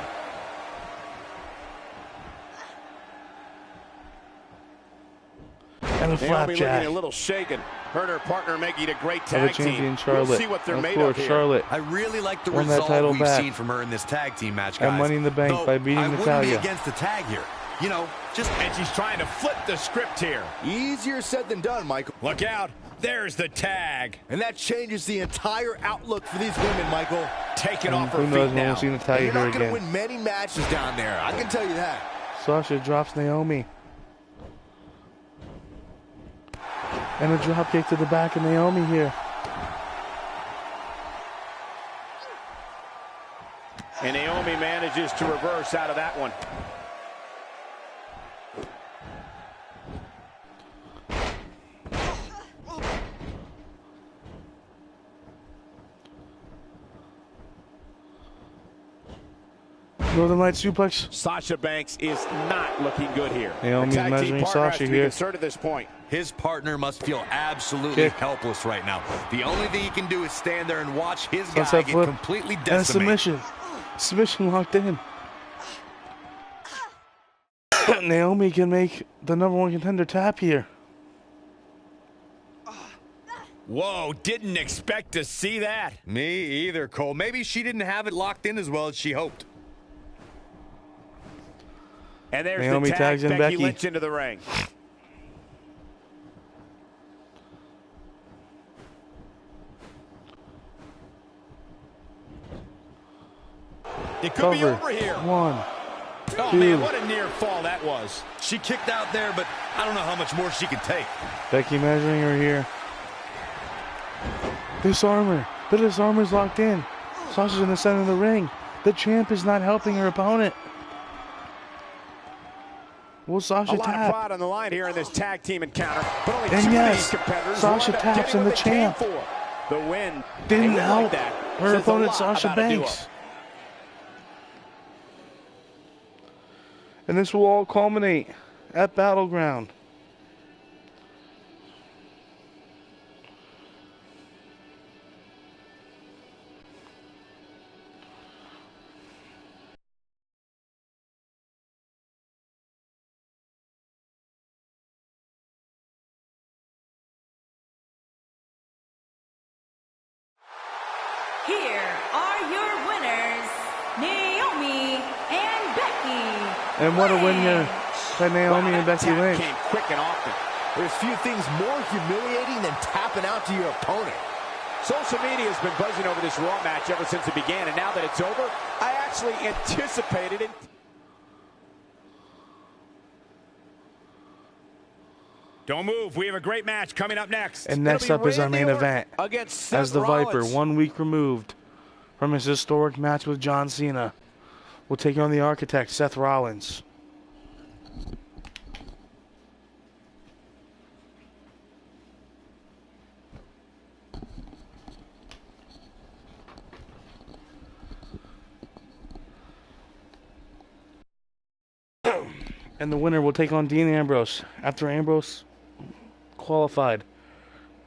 Speaker 2: And a
Speaker 1: Naomi
Speaker 2: flapjack.
Speaker 1: looking a little shaken. Her and her partner making a great
Speaker 2: Of the
Speaker 1: tag team.
Speaker 2: champion Charlotte.
Speaker 1: We'll see what they're
Speaker 2: Of
Speaker 1: made
Speaker 2: course,
Speaker 1: of here.
Speaker 2: Charlotte.
Speaker 3: I really like the
Speaker 2: Won that
Speaker 3: result
Speaker 2: title
Speaker 3: we've
Speaker 2: back.
Speaker 3: seen from her in this tag team match,
Speaker 2: And
Speaker 3: guys.
Speaker 2: Money in the Bank
Speaker 3: Though
Speaker 2: by beating
Speaker 3: I wouldn't
Speaker 2: Natalya.
Speaker 3: be against the tag here. You know, just...
Speaker 1: And she's trying to flip the script here.
Speaker 4: Easier said than done, Michael.
Speaker 1: Look out. There's the tag.
Speaker 4: And that changes the entire outlook for these women, Michael.
Speaker 1: Taken
Speaker 2: And
Speaker 1: off her
Speaker 2: who
Speaker 1: feet
Speaker 2: knows when
Speaker 1: now.
Speaker 2: we'll see
Speaker 4: And
Speaker 2: Natalya
Speaker 4: you're
Speaker 2: here
Speaker 4: not going to
Speaker 2: again.
Speaker 4: win many matches down there. I can tell you that.
Speaker 2: Sasha drops Naomi. And a dropkick to the back of Naomi here.
Speaker 1: And Naomi manages to reverse out of that one.
Speaker 2: Northern Light suplex.
Speaker 1: Sasha Banks is not looking good here.
Speaker 2: Naomi's
Speaker 1: Her tag team
Speaker 2: measuring
Speaker 1: partner has
Speaker 2: Sasha
Speaker 1: to be
Speaker 2: here.
Speaker 1: concerned at this point.
Speaker 3: His partner must feel absolutely
Speaker 2: Kick.
Speaker 3: helpless right now. The only thing he can do is stand there and watch his guy
Speaker 2: Sunset
Speaker 3: get
Speaker 2: flip.
Speaker 3: completely
Speaker 2: And a
Speaker 3: decimated.
Speaker 2: submission. Submission locked in. Naomi can make the #1 contender tap here.
Speaker 1: Whoa, didn't expect to see that.
Speaker 3: Me either, Cole. Maybe she didn't have it locked in as well as she hoped.
Speaker 1: And there's
Speaker 2: Naomi
Speaker 1: the tag.
Speaker 2: tags in Becky.
Speaker 1: Lynch into the ring. It could be
Speaker 2: Cover.
Speaker 1: over here.
Speaker 2: 1,
Speaker 1: Oh,
Speaker 2: 2.
Speaker 1: man, what a near fall that was.
Speaker 3: She kicked out there, but I don't know how much more she can take.
Speaker 2: Becky measuring her here. Disarmer. The disarmer's locked in. Sasha's in the center of the ring. The champ is not helping her opponent. Will Sasha
Speaker 1: A lot of
Speaker 2: tap?
Speaker 1: pride on the line here in this tag team encounter, but only
Speaker 2: And
Speaker 1: two
Speaker 2: yes,
Speaker 1: of these competitors
Speaker 2: Sasha
Speaker 1: wound up
Speaker 2: taps
Speaker 1: getting
Speaker 2: in
Speaker 1: what
Speaker 2: the
Speaker 1: they came
Speaker 2: champ.
Speaker 1: for. The win
Speaker 2: Didn't
Speaker 1: a win
Speaker 2: help
Speaker 1: like that
Speaker 2: her
Speaker 1: says a
Speaker 2: opponent
Speaker 1: lot
Speaker 2: Sasha
Speaker 1: about a duo.
Speaker 2: Banks. And this will all culminate at BattleGround.
Speaker 5: Here are your winners, Naomi and Becky.
Speaker 2: And what a win here by Naomi
Speaker 1: Wow,
Speaker 2: and
Speaker 1: that
Speaker 2: Becky
Speaker 1: tap
Speaker 2: Lynch.
Speaker 1: came quick and often.
Speaker 4: There's few things more humiliating than tapping out to your opponent.
Speaker 1: Social media has been buzzing over this Raw match ever since it began, and now that it's over, I actually anticipated it. Don't move. We have a great match coming up next.
Speaker 2: And next
Speaker 1: It'll
Speaker 2: up
Speaker 1: be
Speaker 2: is our
Speaker 1: Randy
Speaker 2: main
Speaker 1: Orton
Speaker 2: event.
Speaker 1: against Seth
Speaker 2: As the Viper,
Speaker 1: Rollins.
Speaker 2: 1 week removed from his historic match with John Cena, will take on the Architect, Seth Rollins. And the winner will take on Dean Ambrose after Ambrose qualified.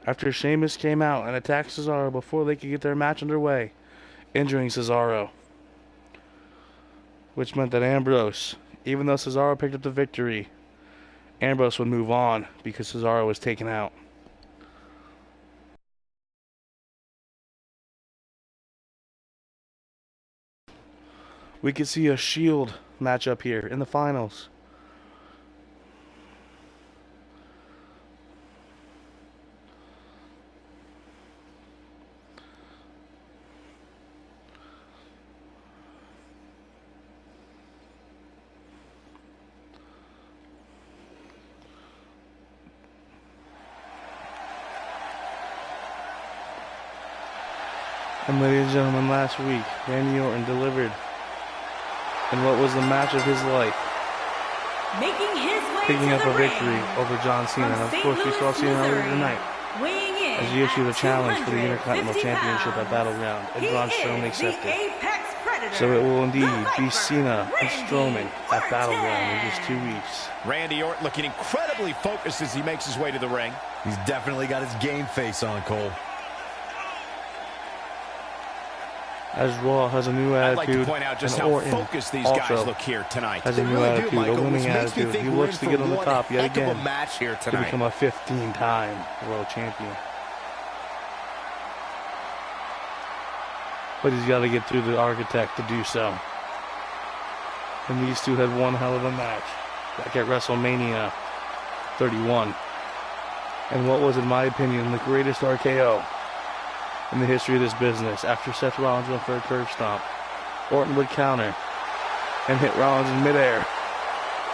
Speaker 2: After Sheamus came out and attacked Cesaro before they could get their match underway, injuring Cesaro. Which meant that Ambrose, even though Cesaro picked up the victory, Ambrose would move on because Cesaro was taken out. We could see a Shield matchup here in the finals. And ladies and gentlemen, last week, Randy Orton delivered in what was the match of his life,
Speaker 5: Making his way
Speaker 2: picking
Speaker 5: to
Speaker 2: up
Speaker 5: the
Speaker 2: a victory
Speaker 5: ring
Speaker 2: over John Cena. And of
Speaker 5: from
Speaker 2: course, we
Speaker 5: St.
Speaker 2: saw
Speaker 5: Louis,
Speaker 2: Cena earlier
Speaker 5: Missouri,
Speaker 2: tonight
Speaker 5: weighing in
Speaker 2: as he issued a
Speaker 5: at
Speaker 2: challenge for the Intercontinental
Speaker 5: 250
Speaker 2: Championship at
Speaker 5: pounds.
Speaker 2: BattleGround, and
Speaker 5: He
Speaker 2: Braun
Speaker 5: is
Speaker 2: Strowman
Speaker 5: the
Speaker 2: accepted.
Speaker 5: Apex Predator,
Speaker 2: So it will indeed
Speaker 5: the
Speaker 2: be
Speaker 5: Viper,
Speaker 2: Cena and
Speaker 5: Randy
Speaker 2: Strowman at BattleGround in just 2
Speaker 5: Orton.
Speaker 2: weeks.
Speaker 1: Randy Orton looking incredibly focused as he makes his way to the ring.
Speaker 3: He's definitely got his game face on, Cole.
Speaker 2: As Raw has a new
Speaker 1: I'd like
Speaker 2: attitude,
Speaker 1: to point out just
Speaker 2: and
Speaker 1: how
Speaker 2: Orton
Speaker 1: focused these
Speaker 2: also
Speaker 1: guys look here tonight.
Speaker 2: has a new
Speaker 4: Really do,
Speaker 2: attitude, a
Speaker 4: Michael, which
Speaker 2: winning
Speaker 4: makes me
Speaker 2: attitude.
Speaker 4: think
Speaker 2: He
Speaker 4: we're
Speaker 2: looks
Speaker 4: in
Speaker 2: to
Speaker 4: for
Speaker 2: get on the
Speaker 4: one
Speaker 2: top yet
Speaker 4: heck of a
Speaker 2: again
Speaker 4: match here
Speaker 2: to
Speaker 4: tonight.
Speaker 2: become a 15-time world champion. But he's got to get through the Architect to do so. And these two had one hell of a match back at WrestleMania 31. And what was, in my opinion, the greatest RKO in the history of this business. After Seth Rollins went for a curb stomp, Orton would counter and hit Rollins in midair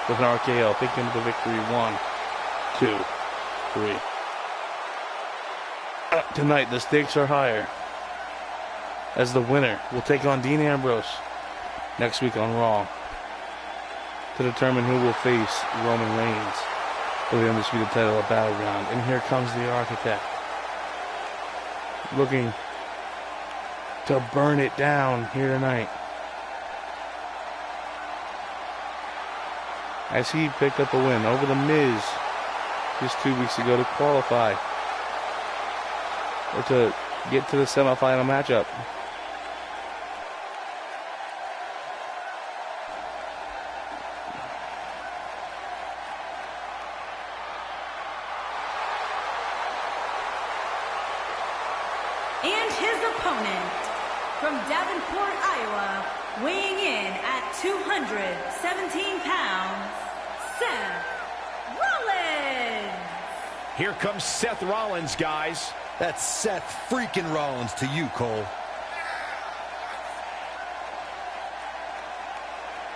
Speaker 2: with an RKO, picking up the victory. 1, 2, 3. Tonight, the stakes are higher, as the winner will take on Dean Ambrose next week on Raw to determine who will face Roman Reigns for the undisputed title at BattleGround. And here comes the Architect, looking to burn it down here tonight, as he picked up a win over The Miz just 2 weeks ago to qualify or to get to the semifinal matchup.
Speaker 5: And his opponent, from Davenport, Iowa, weighing in at 217 pounds, Seth Rollins.
Speaker 1: Here comes Seth Rollins, guys.
Speaker 3: That's Seth freaking Rollins to you, Cole.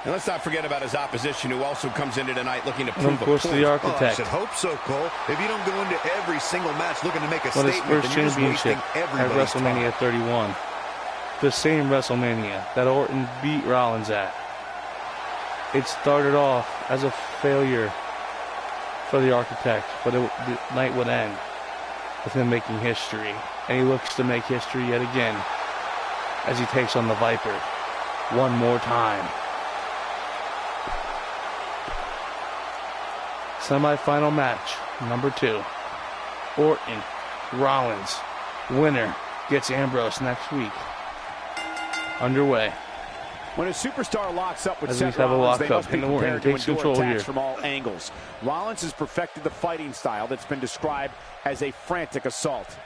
Speaker 1: And let's not forget about his opposition, who also comes into tonight looking to
Speaker 2: And of
Speaker 1: prove a
Speaker 2: course,
Speaker 1: point.
Speaker 2: the
Speaker 7: Oh, I
Speaker 2: Architect
Speaker 7: should hope so, Cole. If you don't go into every single match looking to make a
Speaker 2: won his
Speaker 7: statement,
Speaker 2: first
Speaker 7: then you're just
Speaker 2: championship
Speaker 7: wasting
Speaker 2: at
Speaker 7: everybody's
Speaker 2: WrestleMania
Speaker 7: time.
Speaker 2: 31. The same WrestleMania that Orton beat Rollins at. It started off as a failure for the Architect, but the night would end with him making history. And he looks to make history yet again as he takes on the Viper one more time. Semi-final match, number 2. Orton, Rollins, winner gets Ambrose next week. Underway.
Speaker 1: When a superstar locks up with
Speaker 2: As we
Speaker 1: Seth
Speaker 2: have a
Speaker 1: Rollins, they
Speaker 2: lockup
Speaker 1: must be
Speaker 2: in the ring.
Speaker 1: prepared to
Speaker 2: Takes
Speaker 1: endure
Speaker 2: control
Speaker 1: attacks
Speaker 2: here.
Speaker 1: from all angles. Rollins has perfected the fighting style that's been described as a frantic assault.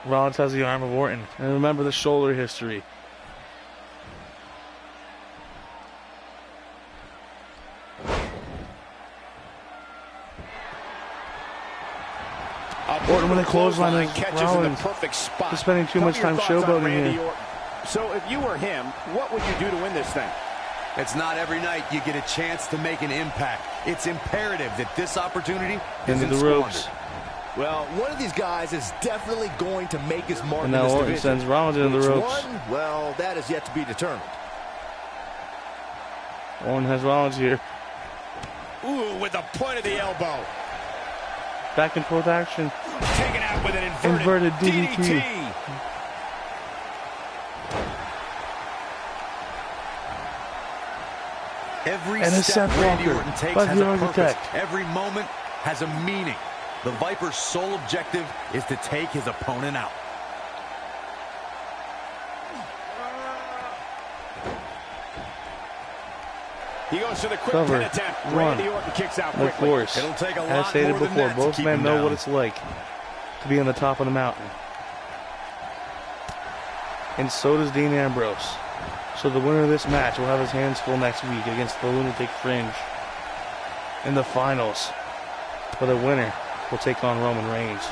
Speaker 2: Rollins has the arm of Orton. And remember the shoulder history. Orton with a clothesline and
Speaker 1: catches in
Speaker 2: Rollins
Speaker 1: the perfect spot.
Speaker 2: is spending too
Speaker 1: What
Speaker 2: much
Speaker 1: are your
Speaker 2: time
Speaker 1: thoughts on
Speaker 2: showboating
Speaker 1: Randy
Speaker 2: here.
Speaker 1: Orton? So if you were him, what would you do to win this thing?
Speaker 3: It's not every night you get a chance to make an impact. It's imperative that this opportunity
Speaker 2: Into
Speaker 3: isn't
Speaker 2: the ropes.
Speaker 3: squandered.
Speaker 4: Well, one of these guys is definitely going to make his mark
Speaker 2: And
Speaker 4: in
Speaker 2: now
Speaker 4: this
Speaker 2: Orton
Speaker 4: division.
Speaker 2: sends Rollins into the
Speaker 4: Which
Speaker 2: ropes.
Speaker 4: one? Well, that is yet to be determined.
Speaker 2: Orton has Rollins here.
Speaker 1: Ooh, with the point of the elbow.
Speaker 2: Back and forth action.
Speaker 1: Taken out with an
Speaker 2: Inverted DDT.
Speaker 1: DDT.
Speaker 3: Every
Speaker 2: And a
Speaker 3: step
Speaker 2: Seth
Speaker 3: Randy
Speaker 2: Walker
Speaker 3: Orton takes
Speaker 2: by
Speaker 3: has
Speaker 2: the
Speaker 3: a purpose.
Speaker 2: Architect.
Speaker 3: Every moment has a meaning. The Viper's sole objective is to take his opponent out.
Speaker 1: He goes for the quick
Speaker 2: Cover.
Speaker 1: pin attempt.
Speaker 2: One.
Speaker 1: Randy Orton kicks out
Speaker 2: Of
Speaker 1: quickly.
Speaker 2: course,
Speaker 3: It'll take a
Speaker 2: as
Speaker 3: lot
Speaker 2: stated
Speaker 3: more than
Speaker 2: before,
Speaker 3: that to
Speaker 2: both
Speaker 3: keep
Speaker 2: men
Speaker 3: him
Speaker 2: know
Speaker 3: down.
Speaker 2: what it's like to be on the top of the mountain. And so does Dean Ambrose. So the winner of this match will have his hands full next week against the Lunatic Fringe in the finals. But the winner will take on Roman Reigns.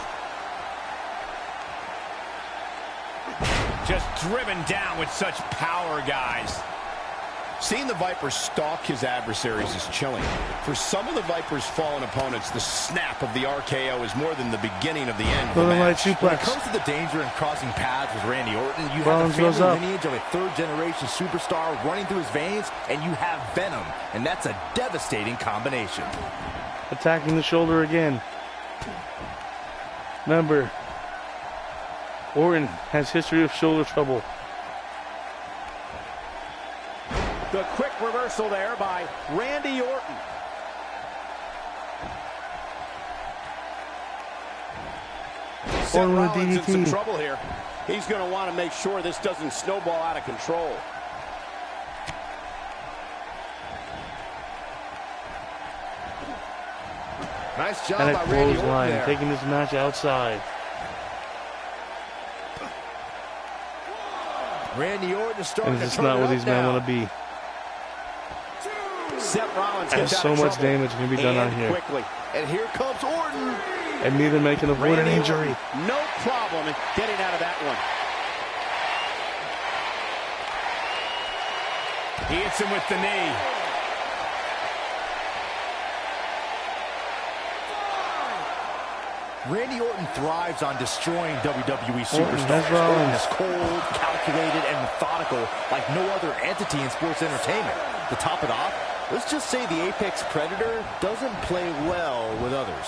Speaker 1: Just driven down with such power, guys. Seeing the Viper stalk his adversaries is chilling. For some of the Viper's fallen opponents, the snap of the RKO is more than the beginning of the end of the match.
Speaker 4: When it comes to the danger in crossing paths with Randy Orton, you
Speaker 2: Rollins
Speaker 4: have the
Speaker 2: goes
Speaker 4: family
Speaker 2: up.
Speaker 4: lineage of a third-generation superstar running through his veins, and you have Venom, and that's a devastating combination.
Speaker 2: Attacking the shoulder again. Remember, Orton has history of shoulder trouble.
Speaker 6: The quick reversal there by Randy Orton.
Speaker 1: Seth Rollins in some trouble here. He's going to want to make sure this doesn't snowball out of control.
Speaker 4: Nice job
Speaker 2: And a
Speaker 4: by Randy Orton
Speaker 2: clothesline,
Speaker 4: there.
Speaker 2: taking this match outside.
Speaker 4: Randy Orton is starting
Speaker 2: And
Speaker 4: to
Speaker 2: it's
Speaker 4: turn
Speaker 2: not
Speaker 4: it
Speaker 2: what
Speaker 4: up
Speaker 2: these men
Speaker 4: now.
Speaker 2: want to be.
Speaker 6: Seth Rollins
Speaker 2: And
Speaker 6: gets out
Speaker 2: so
Speaker 6: of
Speaker 2: much
Speaker 6: trouble.
Speaker 2: damage can be done
Speaker 6: And
Speaker 2: on here.
Speaker 6: quickly.
Speaker 4: And here comes Orton.
Speaker 2: And neither man can avoid an
Speaker 6: Randy
Speaker 2: injury.
Speaker 6: Orton, no problem in getting out of that one.
Speaker 1: He hits him with the knee.
Speaker 4: Randy Orton thrives on destroying WWE
Speaker 2: Orton
Speaker 4: superstars.
Speaker 2: has
Speaker 4: Orton
Speaker 2: Rollins.
Speaker 4: is cold, calculated, and methodical like no other entity in sports entertainment. To top it off, let's just say the Apex Predator doesn't play well with others.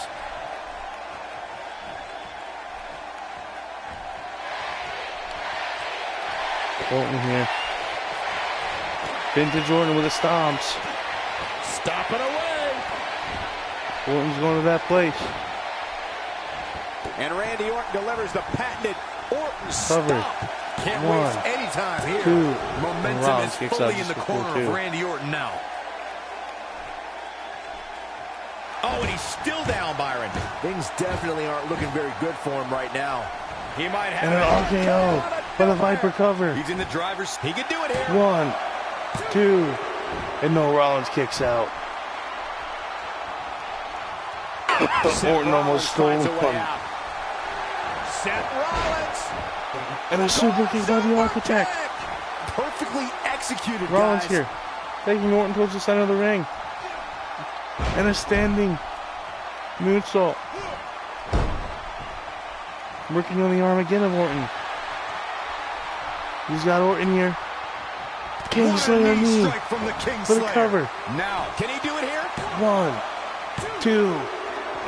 Speaker 2: Orton here. Vintage Orton with the stomps.
Speaker 6: Stop it away.
Speaker 2: Orton's going to that place.
Speaker 6: And Randy Orton delivers the patented Orton
Speaker 2: Covered.
Speaker 6: stomp.
Speaker 3: Can't
Speaker 2: One,
Speaker 3: waste any time here.
Speaker 2: 2, and
Speaker 3: Momentum
Speaker 2: Rollins
Speaker 3: is
Speaker 2: kicks out
Speaker 3: fully in
Speaker 2: just
Speaker 3: the
Speaker 2: before
Speaker 3: corner
Speaker 2: 2.
Speaker 3: of Randy Orton now.
Speaker 1: Oh, and he's still down, Byron.
Speaker 4: Things definitely aren't looking very good for him right now.
Speaker 1: He might have
Speaker 2: And an
Speaker 1: it.
Speaker 2: RKO for the Viper cover.
Speaker 3: He's in the driver's.
Speaker 1: He could do it here.
Speaker 2: 1, 2, and no, Rollins kicks out. Orton almost stole
Speaker 1: finds a way
Speaker 2: one.
Speaker 1: out. Seth Rollins.
Speaker 2: And a super kick by the Architect.
Speaker 4: Perfectly executed,
Speaker 2: Rollins
Speaker 4: guys.
Speaker 2: here, taking Orton towards the center of the ring. And a standing moonsault. Working on the arm again of Orton. He's got Orton here. Kingslayer knee
Speaker 3: strike from the
Speaker 2: for the
Speaker 3: Kingslayer.
Speaker 2: cover.
Speaker 3: Now,
Speaker 1: Can he do it here?
Speaker 2: 1, 2,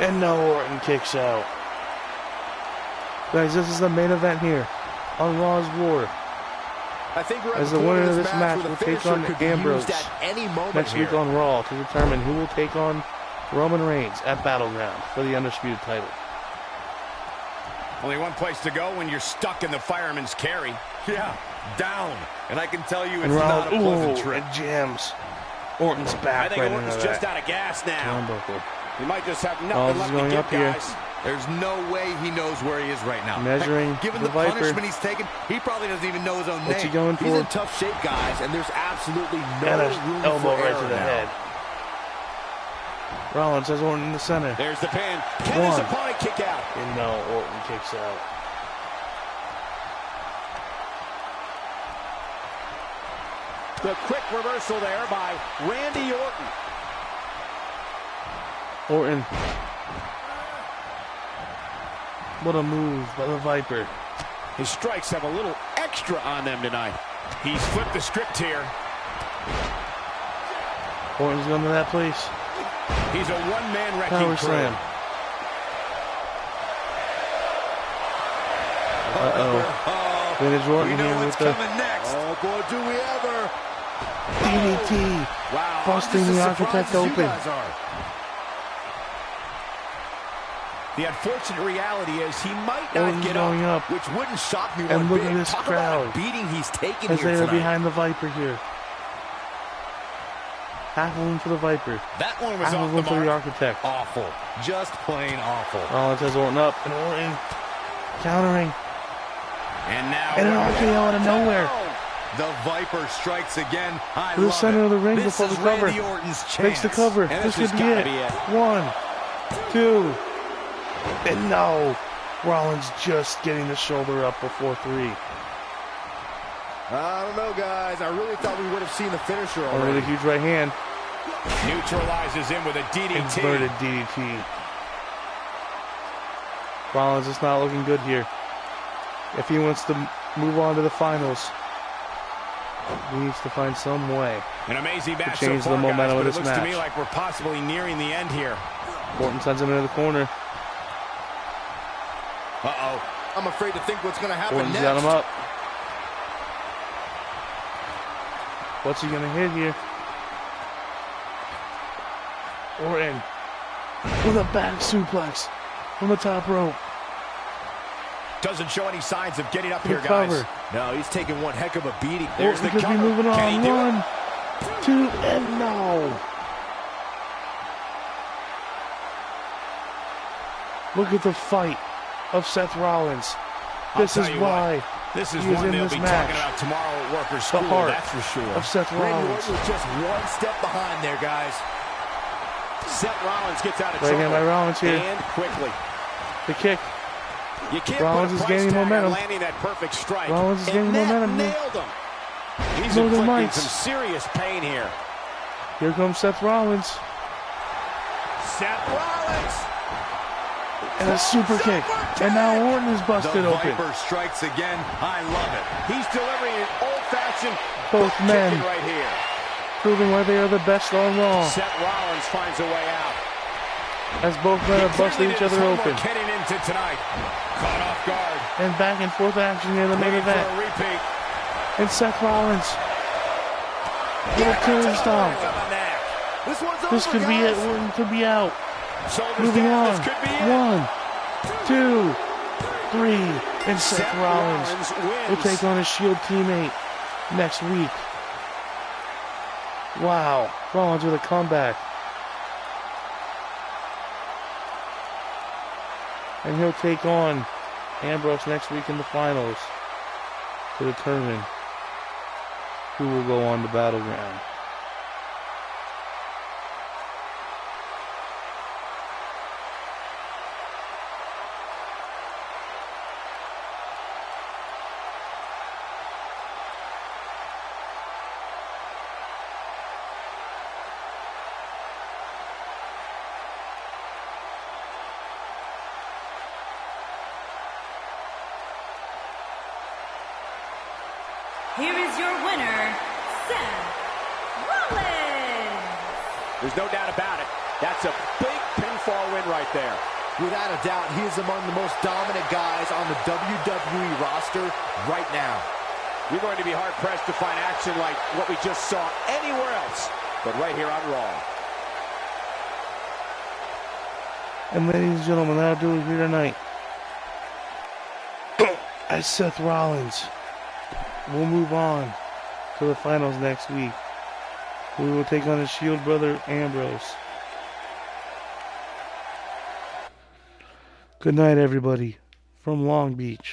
Speaker 2: and no, Orton kicks out. Guys, this is the main event here on Raw's War.
Speaker 4: I think we're at
Speaker 2: As
Speaker 4: the
Speaker 2: the
Speaker 4: point
Speaker 2: winner
Speaker 4: of
Speaker 2: of
Speaker 4: this
Speaker 2: this
Speaker 4: match
Speaker 2: match
Speaker 4: where
Speaker 2: will
Speaker 4: the
Speaker 2: take
Speaker 4: finisher
Speaker 2: on
Speaker 4: could be
Speaker 2: Ambrose
Speaker 4: used at any moment
Speaker 2: next week
Speaker 4: here.
Speaker 2: on Raw to determine who will take on Roman Reigns at BattleGround for the Undisputed title.
Speaker 1: Only one place to go when you're stuck in the fireman's carry.
Speaker 3: yeah, down. And I can tell you it's
Speaker 2: And
Speaker 3: not a
Speaker 2: Rollins,
Speaker 3: pleasant
Speaker 2: ooh,
Speaker 3: trip.
Speaker 2: and jams. Orton's
Speaker 1: I
Speaker 2: back
Speaker 1: think
Speaker 2: right
Speaker 1: Orton's
Speaker 2: into
Speaker 1: just
Speaker 2: that
Speaker 1: out of gas now.
Speaker 2: turnbuckle.
Speaker 1: He might just have
Speaker 2: Rollins
Speaker 1: nothing
Speaker 2: is
Speaker 1: left
Speaker 2: going
Speaker 1: to
Speaker 2: up
Speaker 1: give,
Speaker 2: here.
Speaker 1: guys.
Speaker 3: There's no way he knows where he is right now.
Speaker 2: Measuring
Speaker 3: Heck, given
Speaker 2: the
Speaker 3: the,
Speaker 2: Viper.
Speaker 3: punishment he's taken, he probably doesn't even know his own
Speaker 2: What's he
Speaker 3: name.
Speaker 2: going
Speaker 4: He's
Speaker 2: for?
Speaker 4: in tough shape, guys, and there's absolutely no
Speaker 2: And
Speaker 4: room
Speaker 2: an elbow
Speaker 4: for
Speaker 2: right
Speaker 4: error
Speaker 2: to the
Speaker 4: now.
Speaker 2: head. Rollins has Orton in the center.
Speaker 1: There's the pin. Can his
Speaker 2: One.
Speaker 1: opponent kick out?
Speaker 2: And no, Orton kicks out.
Speaker 6: The quick reversal there by Randy Orton.
Speaker 2: Orton. What a move by the Viper.
Speaker 1: His strikes have a little extra on them tonight. He's flipped the script here.
Speaker 2: Orton's going to that place.
Speaker 1: He's a one-man wrecking
Speaker 2: Power
Speaker 1: crew.
Speaker 2: slam. Uh-oh. Vintage
Speaker 3: We
Speaker 2: Orton
Speaker 3: know
Speaker 2: here with
Speaker 3: what's
Speaker 2: the
Speaker 3: coming next.
Speaker 4: Oh, boy, do we ever.
Speaker 2: DDT.
Speaker 4: Wow,
Speaker 2: Busting
Speaker 4: I'm
Speaker 2: the
Speaker 4: just as
Speaker 2: Architect
Speaker 4: surprised as you
Speaker 2: open.
Speaker 4: guys are.
Speaker 1: The unfortunate reality is he might not
Speaker 2: Orton's
Speaker 1: get
Speaker 2: going up.
Speaker 4: Which wouldn't shock me
Speaker 2: And
Speaker 4: one
Speaker 2: look
Speaker 4: bit.
Speaker 2: at this
Speaker 4: Talk
Speaker 2: crowd.
Speaker 4: about a beating he's taken
Speaker 2: As
Speaker 4: here
Speaker 2: they are
Speaker 4: tonight.
Speaker 2: behind the Viper here. Half of them for the Viper.
Speaker 1: That one was
Speaker 2: Half
Speaker 1: off
Speaker 2: of
Speaker 1: the
Speaker 2: them for the
Speaker 1: mark.
Speaker 2: Architect.
Speaker 3: Awful. Just plain awful.
Speaker 2: Rollins has Orton up. And Orton countering.
Speaker 1: And now
Speaker 2: And an RKO out of nowhere.
Speaker 3: The Viper strikes again. I
Speaker 2: To the
Speaker 3: love
Speaker 2: center
Speaker 3: it.
Speaker 2: of the ring
Speaker 3: This
Speaker 2: before
Speaker 3: is
Speaker 2: the cover.
Speaker 3: Randy Orton's chance.
Speaker 2: Makes the cover.
Speaker 1: And
Speaker 2: This
Speaker 1: this
Speaker 2: could
Speaker 1: has
Speaker 2: be
Speaker 1: gotta
Speaker 2: it.
Speaker 1: be it.
Speaker 2: 1, 2. And no. Rollins just getting the shoulder up before 3.
Speaker 4: I don't know, guys. I really thought we would have seen the finisher already.
Speaker 2: With a huge right hand.
Speaker 1: Neutralizes him with a DDT.
Speaker 2: Inverted DDT. Rollins is not looking good here. If he wants to move on to the finals, he needs to find some way
Speaker 1: An amazing match
Speaker 2: to change
Speaker 1: so far,
Speaker 2: the momentum
Speaker 1: guys,
Speaker 2: of this
Speaker 1: but it looks
Speaker 2: match.
Speaker 1: to me like we're possibly nearing the end here.
Speaker 2: Orton sends him into the corner.
Speaker 4: Uh-oh. I'm afraid to think what's going to happen
Speaker 2: Orton's
Speaker 4: next.
Speaker 2: got him up. What's he going to hit here? Orton with a back suplex from the top rope.
Speaker 1: Doesn't show any signs of getting up here,
Speaker 2: Cover.
Speaker 1: guys.
Speaker 4: No, he's taking one heck of a beating.
Speaker 1: There's the
Speaker 2: Orton could be
Speaker 1: cover.
Speaker 2: moving
Speaker 1: Can he
Speaker 2: on.
Speaker 1: do
Speaker 2: 1,
Speaker 1: it?
Speaker 2: 2, and no. Look at the fight of Seth Rollins. This
Speaker 1: I'll
Speaker 2: is
Speaker 1: tell you
Speaker 2: why
Speaker 1: what, this is
Speaker 2: he is
Speaker 1: one
Speaker 2: in
Speaker 1: they'll
Speaker 2: this
Speaker 1: be
Speaker 2: match.
Speaker 1: talking about tomorrow at Workers'
Speaker 2: The
Speaker 1: School,
Speaker 2: heart
Speaker 1: that's for sure.
Speaker 2: of Seth
Speaker 4: Randy
Speaker 2: Rollins.
Speaker 4: Orton was just one step behind there, guys.
Speaker 1: Seth Rollins gets out of
Speaker 2: Right
Speaker 1: trouble.
Speaker 2: hand by Rollins here.
Speaker 1: And quickly.
Speaker 2: The kick.
Speaker 1: You can't
Speaker 2: Rollins
Speaker 1: put
Speaker 2: is
Speaker 1: a price
Speaker 2: gaining
Speaker 1: tag
Speaker 2: momentum.
Speaker 1: on landing that perfect strike.
Speaker 2: Rollins is
Speaker 1: And
Speaker 2: gaining
Speaker 1: that
Speaker 2: momentum here.
Speaker 1: nailed him. He's
Speaker 2: Northern
Speaker 1: inflicting
Speaker 2: Lights.
Speaker 1: some serious pain here.
Speaker 2: Here comes Seth Rollins.
Speaker 1: Seth Rollins.
Speaker 2: And a super kick. And now Orton is busted
Speaker 3: The
Speaker 2: open.
Speaker 3: Viper strikes again. I love it.
Speaker 1: He's delivering an old-fashioned
Speaker 2: Both men
Speaker 1: kicking right here.
Speaker 2: proving why they are the best on Raw.
Speaker 1: Seth Rollins finds a way out.
Speaker 2: As both men are busting each other open.
Speaker 1: Heading into tonight. Caught off guard.
Speaker 2: And back and forth action in the main
Speaker 1: Waiting for
Speaker 2: event.
Speaker 1: a repeat.
Speaker 2: And Seth Rollins with a tombstone.
Speaker 1: On the neck.
Speaker 4: This one's
Speaker 2: This
Speaker 4: over,
Speaker 2: could be
Speaker 4: guys.
Speaker 2: it. Orton could be out.
Speaker 1: Shoulders
Speaker 2: Moving
Speaker 1: down.
Speaker 2: on.
Speaker 1: This could be it.
Speaker 2: 1, 2, 3. And Seth Rollins
Speaker 1: wins.
Speaker 2: will take on his Shield teammate next week. Wow. Rollins with a comeback. And he'll take on Ambrose next week in the finals to determine who will go on the BattleGround.
Speaker 5: Here is your winner, Seth Rollins.
Speaker 1: There's no doubt about it. That's a big pinfall win right there.
Speaker 4: Without a doubt, he is among the most dominant guys on the WWE roster right now.
Speaker 1: You're going to be hard-pressed to find action like what we just saw anywhere else, but right here on Raw.
Speaker 2: And ladies and gentlemen, that'll do it here tonight. As Seth Rollins will move on to the finals next week. We will take on his Shield brother, Ambrose. Good night, everybody, from Long Beach.